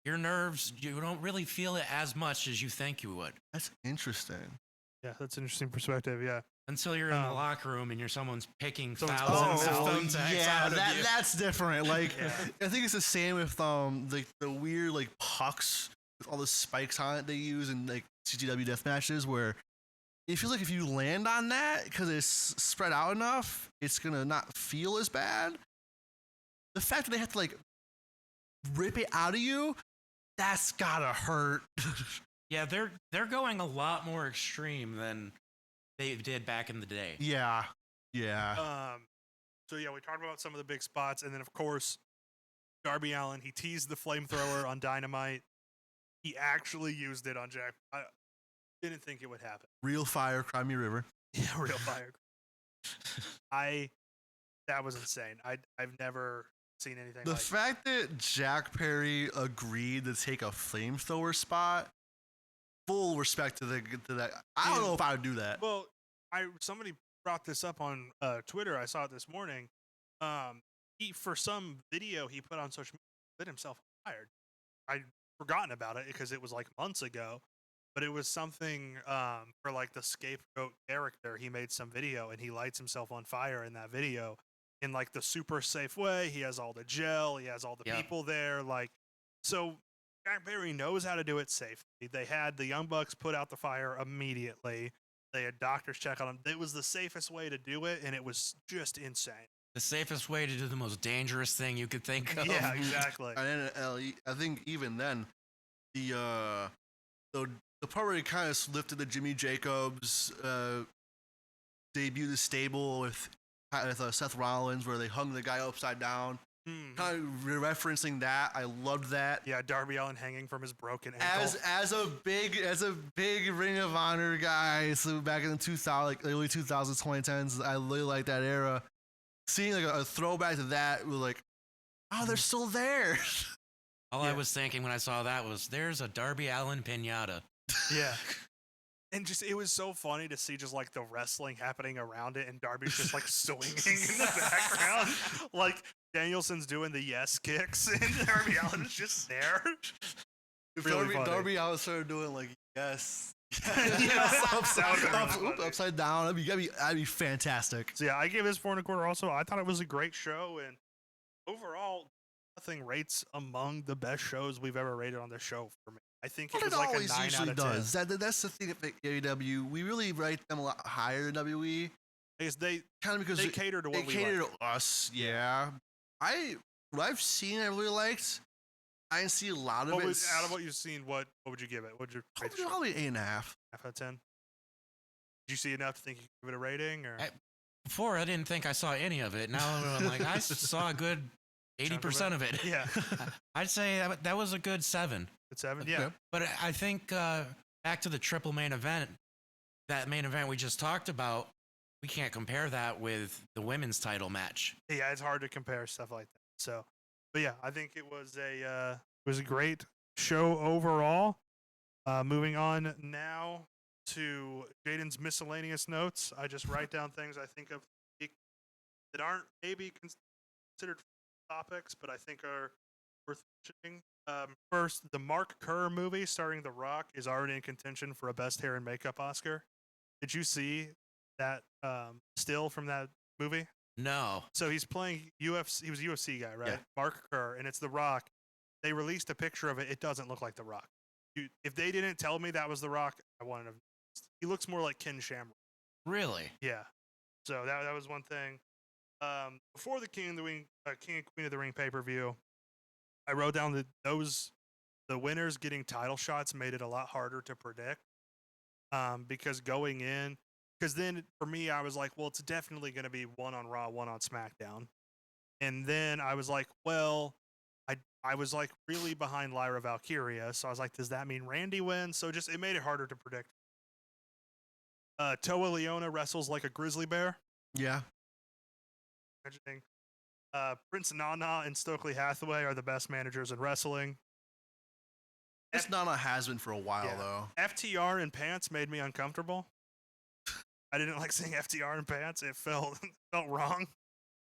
your nerves, you don't really feel it as much as you think you would. That's interesting. Yeah, that's an interesting perspective. Yeah. Until you're in the locker room and someone's picking thousands of thumbtacks out of you. That's different. Like, I think it's the same with the weird like pucks with all the spikes on it they use in like CGW death matches where it feels like if you land on that because it's spread out enough, it's gonna not feel as bad. The fact that they have to like rip it out of you, that's gotta hurt. Yeah, they're going a lot more extreme than they did back in the day. Yeah. So yeah, we talked about some of the big spots, and then of course, Darby Allin, he teased the flamethrower on Dynamite. He actually used it on Jack. I didn't think it would happen. Real fire, Cry Me River. Yeah, real fire. That was insane. I've never seen anything. The fact that Jack Perry agreed to take a flamethrower spot. Full respect to that. I don't know if I would do that. Well, somebody brought this up on Twitter. I saw it this morning. He for some video he put on social media lit himself on fire. I'd forgotten about it because it was like months ago. but it was something for like the scapegoat character. He made some video and he lights himself on fire in that video in like the super safe way. He has all the gel, he has all the Yep. people there. Like, so Jack Perry knows how to do it safely. They had the Young Bucks put out the fire immediately. They had doctors check on them. It was the safest way to do it, and it was just insane. The safest way to do the most dangerous thing you could think of. Yeah, exactly. And then, I think even then, the part where he kind of lifted the Jimmy Jacobs debut the stable with Seth Rollins, where they hung the guy upside down. Kind of referencing that, I loved that. Yeah, Darby Allin hanging from his broken ankle. As a big Ring of Honor guy, so back in the 2000, like early 2000s, 2010s, I really like that era. Seeing like a throwback to that, was like, oh, they're still there. All I was thinking when I saw that was, there's a Darby Allin pinata. Yeah. And just, it was so funny to see just like the wrestling happening around it, and Darby's just like swinging in the background. Like Danielson's doing the yes kicks, and Darby Allin is just there. If Really funny. Darby Allin started doing like yes, Yes, upside down, that'd be fantastic. So yeah, I gave this 4.25. Also, I thought it was a great show, and overall, nothing rates among the best shows we've ever rated on this show for me. I think But it was it like a always 9 usually out of 10. does. That's the thing at AEW. We really rate them a lot higher than WWE, I guess they kind of because they cater to they what we cater like. to us. Yeah, what I've seen, I really liked. I didn't see a lot of What it. was, out of what you've seen, what would you give it? What would you rate the show? Probably 8.5. Half out of 10. Did you see enough to think you could give it a rating? Or Before, I didn't think I saw any of it. Now I'm like, I saw a good 80% of it. Yeah, I'd say that was a good 7. it's 7. Yeah, Okay. But I think back to the triple main event, that main event we just talked about, we can't compare that with the women's title match. yeah, it's hard to compare stuff like that. So, but yeah, I think it was a great show overall. Moving on now to Jayden's miscellaneous notes. I just write down things I think of that aren't maybe considered topics, but I think are worth mentioning. First, the Mark Kerr movie starring The Rock is already in contention for a Best Hair and Makeup Oscar. Did you see that still from that movie? No. So he's playing UFC. He was a UFC guy, right? Yeah. Mark Kerr, and it's The Rock. They released a picture of it. It doesn't look like The Rock. If they didn't tell me that was The Rock, I wouldn't have. He looks more like Ken Shamrock. Really? Yeah. So that was one thing. Before the King and Queen of the Ring pay-per-view, I wrote down that the winners getting title shots made it a lot harder to predict. Because going in, because then for me, I was like, well, it's definitely going to be one on Raw, one on SmackDown. And then I was like, well, I was like really behind Lyra Valkyria. So I was like, does that mean Randy wins? So just, it made it harder to predict. Toa Leona wrestles like a grizzly bear. Yeah. Interesting. Prince Nana and Stokely Hathaway are the best managers in wrestling. This Nana has been for a while, Yeah. though. FTR in pants made me uncomfortable. I didn't like seeing FTR in pants. It felt wrong,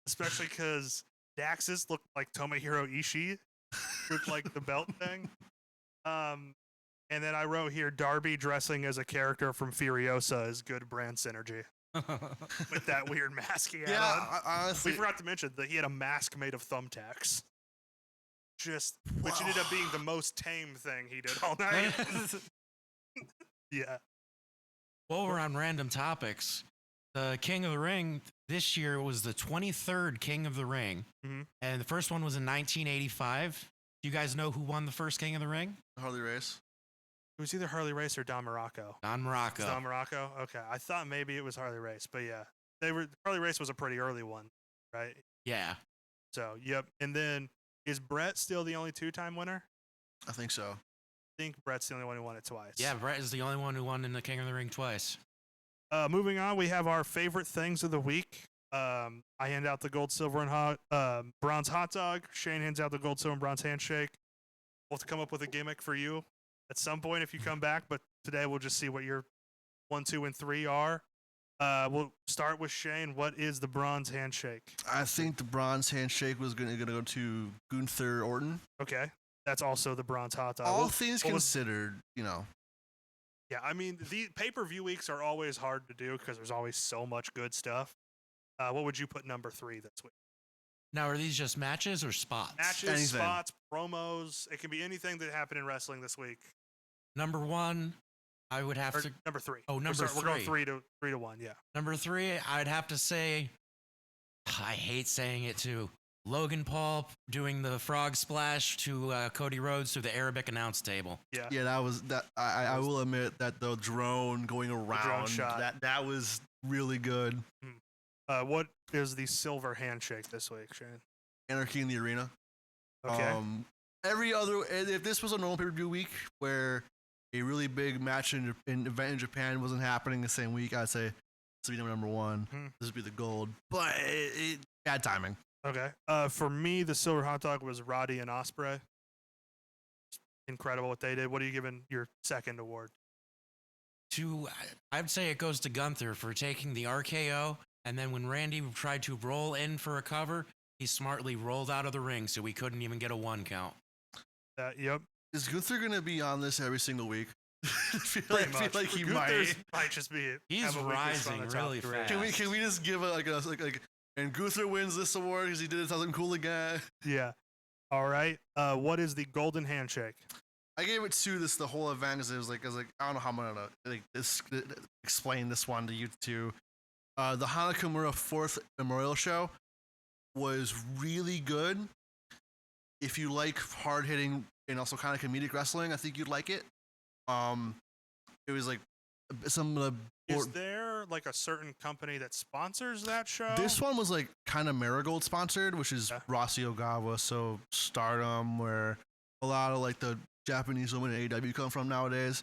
especially because Daxus looked like Tomohiro Ishii, looked like the belt thing. And then I wrote here, Darby dressing as a character from Furiosa is good brand synergy with that weird mask he had on. Honestly, We forgot to mention that he had a mask made of thumbtacks. Which ended up being the most tame thing he did all night. Yeah. While we're on random topics, the King of the Ring this year was the 23rd King of the Ring. Mhm. And the first one was in 1985. Do you guys know who won the first King of the Ring? Harley Race. It was either Harley Race or Don Morocco. Don Morocco. Don Morocco? Okay. I thought maybe it was Harley Race, but yeah. Harley Race was a pretty early one, right? Yeah. So, yep. And then, is Brett still the only 2-time winner? I think so. I think Brett's the only one who won it twice. Yeah, Brett is the only one who won in the King of the Ring twice. Moving on, we have our favorite things of the week. I hand out the gold, silver, and bronze hot dog. Shane hands out the gold, silver, and bronze handshake. We'll have to come up with a gimmick for you at some point if you come back, but today we'll just see what your 1, 2, and 3 are. We'll start with Shane. What is the bronze handshake? I think the bronze handshake was gonna go to Gunther Orton. Okay. That's also the bronze hot dog. All What things what was- considered, you know, Yeah, I mean, the pay-per-view weeks are always hard to do because there's always so much good stuff. What would you put number 3 this week? Now, are these just matches or spots? Matches, Anything. spots, promos. It can be anything that happened in wrestling this week. Number 1, I would have Or to. number 3. Oh, number We're going 3. 3 to 1. Yeah. Number 3, I'd have to say. I hate saying it too. Logan Paul doing the frog splash to Cody Rhodes through the Arabic announce table. Yeah. Yeah, that was that. I will admit that the drone going around shot. that was really good. What is the silver handshake this week, Shane? Anarchy in the Arena. Okay. If this was a normal pay-per-view week where a really big match in event in Japan wasn't happening the same week, I'd say this would be number 1. This would be the gold, but bad timing. Okay. For me, the silver hot dog was Roddy and Ospreay. Incredible what they did. What are you giving your second award? I'd say it goes to Gunther for taking the RKO, and then when Randy tried to roll in for a cover, he smartly rolled out of the ring so we couldn't even get a 1 count. Yep. Is Gunther gonna be on this every single week? I feel Pretty much. like he Gunther's might. just be. He's have a weakness on rising the top really 3. fast. Can we just give a and Gunther wins this award because he did something cool again? Yeah. All right. What is the golden handshake? I gave it to the whole event because it was like I don't know how I'm gonna explain this one to you two. The Hana Kimura 4th Memorial Show was really good. If you like hard hitting and also kind of comedic wrestling, I think you'd like it. It was like some of the. Is there like a certain company that sponsors that show? This one was like kind of Marigold sponsored, which is Yeah. Rossi Ogawa, so Stardom, where a lot of like the Japanese women in AEW come from nowadays.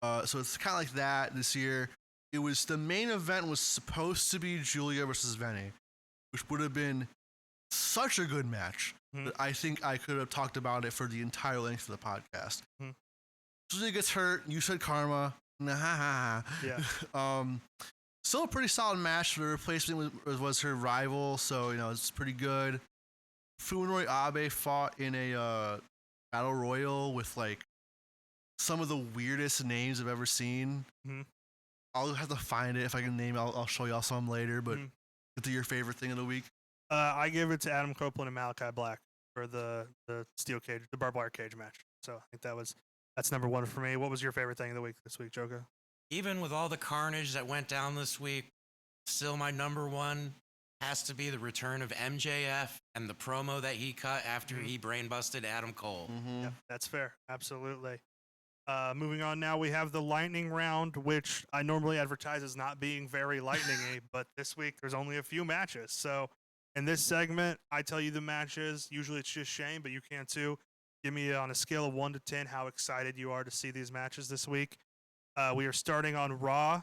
So it's kind of like that this year. It was the main event was supposed to be Julia versus Venny, which would have been such a good match. That I think I could have talked about it for the entire length of the podcast. Julia gets hurt. You said karma. Nah. Yeah. Still a pretty solid match. The replacement was her rival, so it's pretty good. Funori Abe fought in a battle royal with like some of the weirdest names I've ever seen. I'll have to find it if I can name it. I'll show y'all some later. But get to your favorite thing of the week. I give it to Adam Copeland and Malachi Black for the steel cage, the barbed wire cage match. So I think that's number 1 for me. What was your favorite thing of the week this week, Jolka? Even with all the carnage that went down this week, still my number 1 has to be the return of MJF and the promo that he cut after he brain busted Adam Cole. Yeah, that's fair. Absolutely. Moving on now, we have the lightning round, which I normally advertise as not being very lightning-y, but this week there's only a few matches. So in this segment, I tell you the matches. Usually it's just Shane, but you can too. Give me on a scale of 1 to 10 how excited you are to see these matches this week. We are starting on Raw.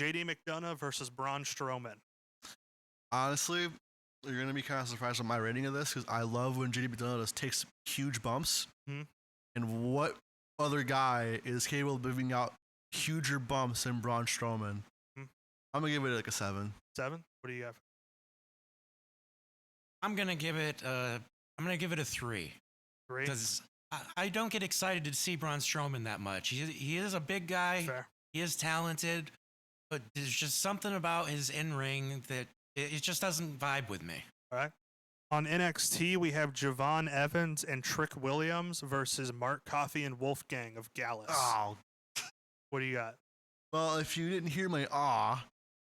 JD McDonough versus Braun Strowman. Honestly, you're going to be kind of surprised with my rating of this because I love when JD McDonough takes huge bumps. And what other guy is capable of giving out huger bumps than Braun Strowman? I'm going to give it like a 7. 7? What do you have? I'm gonna give it a 3. 3? Because I don't get excited to see Braun Strowman that much. He is a big guy. Fair. He is talented, but there's just something about his in-ring that it just doesn't vibe with me. All right. On NXT, we have Javon Evans and Trick Williams versus Mark Coffey and Wolfgang of Gallus. Oh. What do you got? Well, if you didn't hear my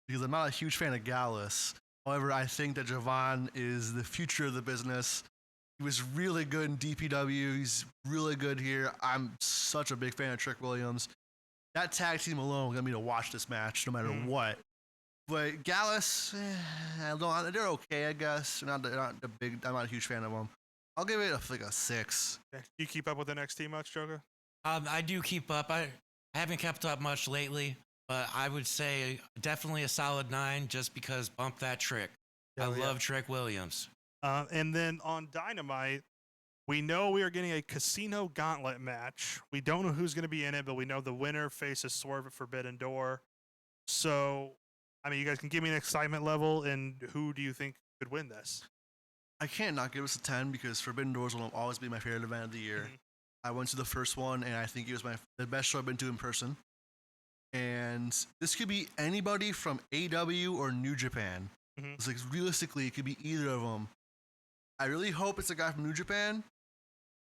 because I'm not a huge fan of Gallus. However, I think that Javon is the future of the business. He was really good in DPW. He's really good here. I'm such a big fan of Trick Williams. That tag team alone got me to watch this match no matter what. But Gallus, they're okay, I guess. They're not a big. I'm not a huge fan of them. I'll give it like a 6. Okay. Do you keep up with NXT much, Joker? I do keep up. I haven't kept up much lately, but I would say definitely a solid 9 just because bump that Trick. I love Trick Williams. And then on Dynamite, we know we are getting a Casino Gauntlet match. We don't know who's going to be in it, but we know the winner faces Swerve at Forbidden Door. So, I mean, you guys can give me an excitement level, and who do you think could win this? I can't not give us a 10 because Forbidden Doors will always be my favorite event of the year. I went to the first one, and I think it was the best show I've been to in person. and this could be anybody from AEW or New Japan. Mhm. It's like realistically, it could be either of them. I really hope it's a guy from New Japan.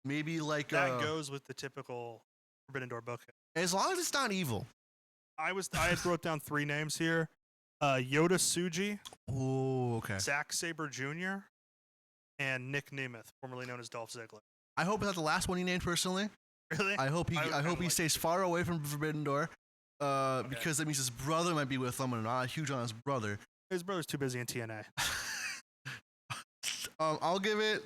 Maybe like That goes with the typical Forbidden Door book. as long as it's not evil. I had wrote down 3 names here: Yoda Tsuji, Oh, okay. Zack Sabre Jr., and Nick Nemeth, formerly known as Dolph Ziggler. I hope it's not the last one he named personally. Really? I hope I would kinda like stays to. far away from Forbidden Door, because that means his brother might be with him, and not huge on his brother. His brother's too busy in TNA. I'll give it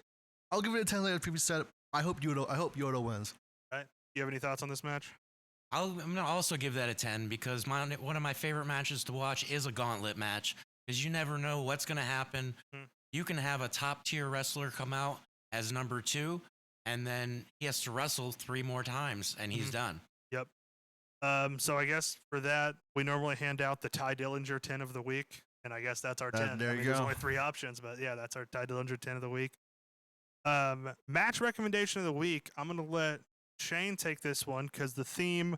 a 10 like previous said. I hope Yoda wins. Right? You have any thoughts on this match? I'm gonna also give that a 10 because one of my favorite matches to watch is a gauntlet match because you never know what's gonna happen. Hmm. You can have a top tier wrestler come out as number 2, and then he has to wrestle 3 more times, and he's done. Yep. So I guess for that, we normally hand out the Ty Dillinger 10 of the week, and I guess that's our 10. There you There's go. only 3 options, but yeah, that's our Ty Dillinger 10 of the week. Match recommendation of the week. I'm gonna let Shane take this one because the theme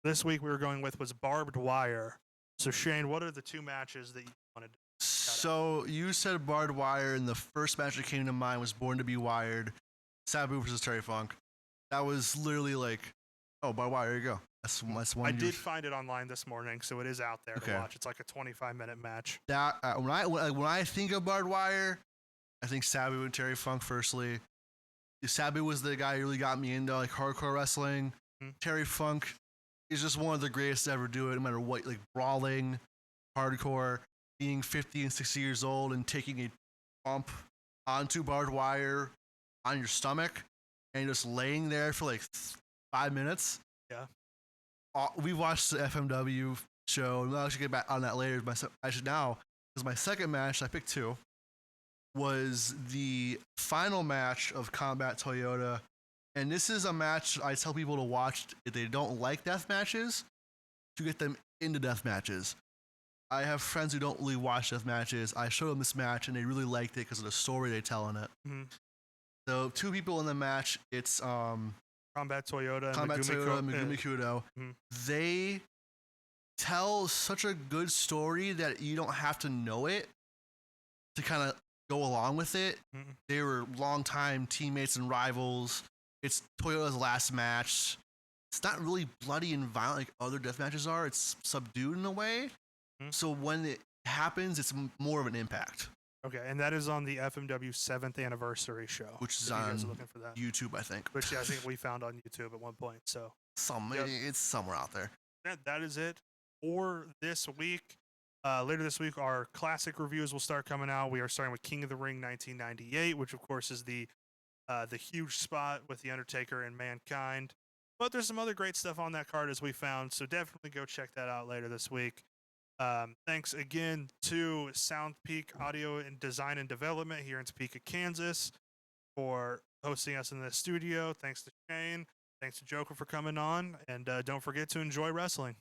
this week we were going with was barbed wire. So Shane, what are the 2 matches that you wanted? So you said barbed wire, and the first match that came to mind was Born to Be Wired, Sabu versus Terry Funk. That was literally like, oh, barbed wire, here you go. That's one. I did find it online this morning, so it is out there Okay. to watch. It's like a 25-minute match. That when I think of barbed wire, I think Sabu and Terry Funk. Firstly, Sabu was the guy who really got me into like hardcore wrestling. Mhm. Terry Funk is just one of the greatest to ever do it, no matter what, like brawling, hardcore, being 50 and 60 years old and taking a bump onto barbed wire on your stomach and just laying there for like 5 minutes. Yeah. We watched the FMW show, and I'll actually get back on that later. Actually now, because my second match, I picked 2, was the final match of Combat Toyota. And this is a match I tell people to watch if they don't like death matches, to get them into death matches. I have friends who don't really watch death matches. I showed them this match, and they really liked it because of the story they tell in it. Mhm. So 2 people in the match. It's Combat Toyota and Combat Toyota and Megumi Kudo. Mhm. They tell such a good story that you don't have to know it to kind of go along with it. Mhm. They were longtime teammates and rivals. It's Toyota's last match. It's not really bloody and violent like other death matches are. It's subdued in a way. Mhm. So when it happens, it's more of an impact, Okay, and that is on the FMW 7th anniversary show, which is if you guys are on looking for that. YouTube, I think. Which I think we found on YouTube at one point. So Yep. It's somewhere out there. that is it for this week. Later this week, our classic reviews will start coming out. We are starting with King of the Ring 1998, which of course is the huge spot with The Undertaker and Mankind. But there's some other great stuff on that card as we found, so definitely go check that out later this week. Thanks again to Sound Peak Audio and Design and Development here in Topeka, Kansas, for hosting us in the studio. Thanks to Shane. Thanks to Jolka for coming on. And don't forget to enjoy wrestling.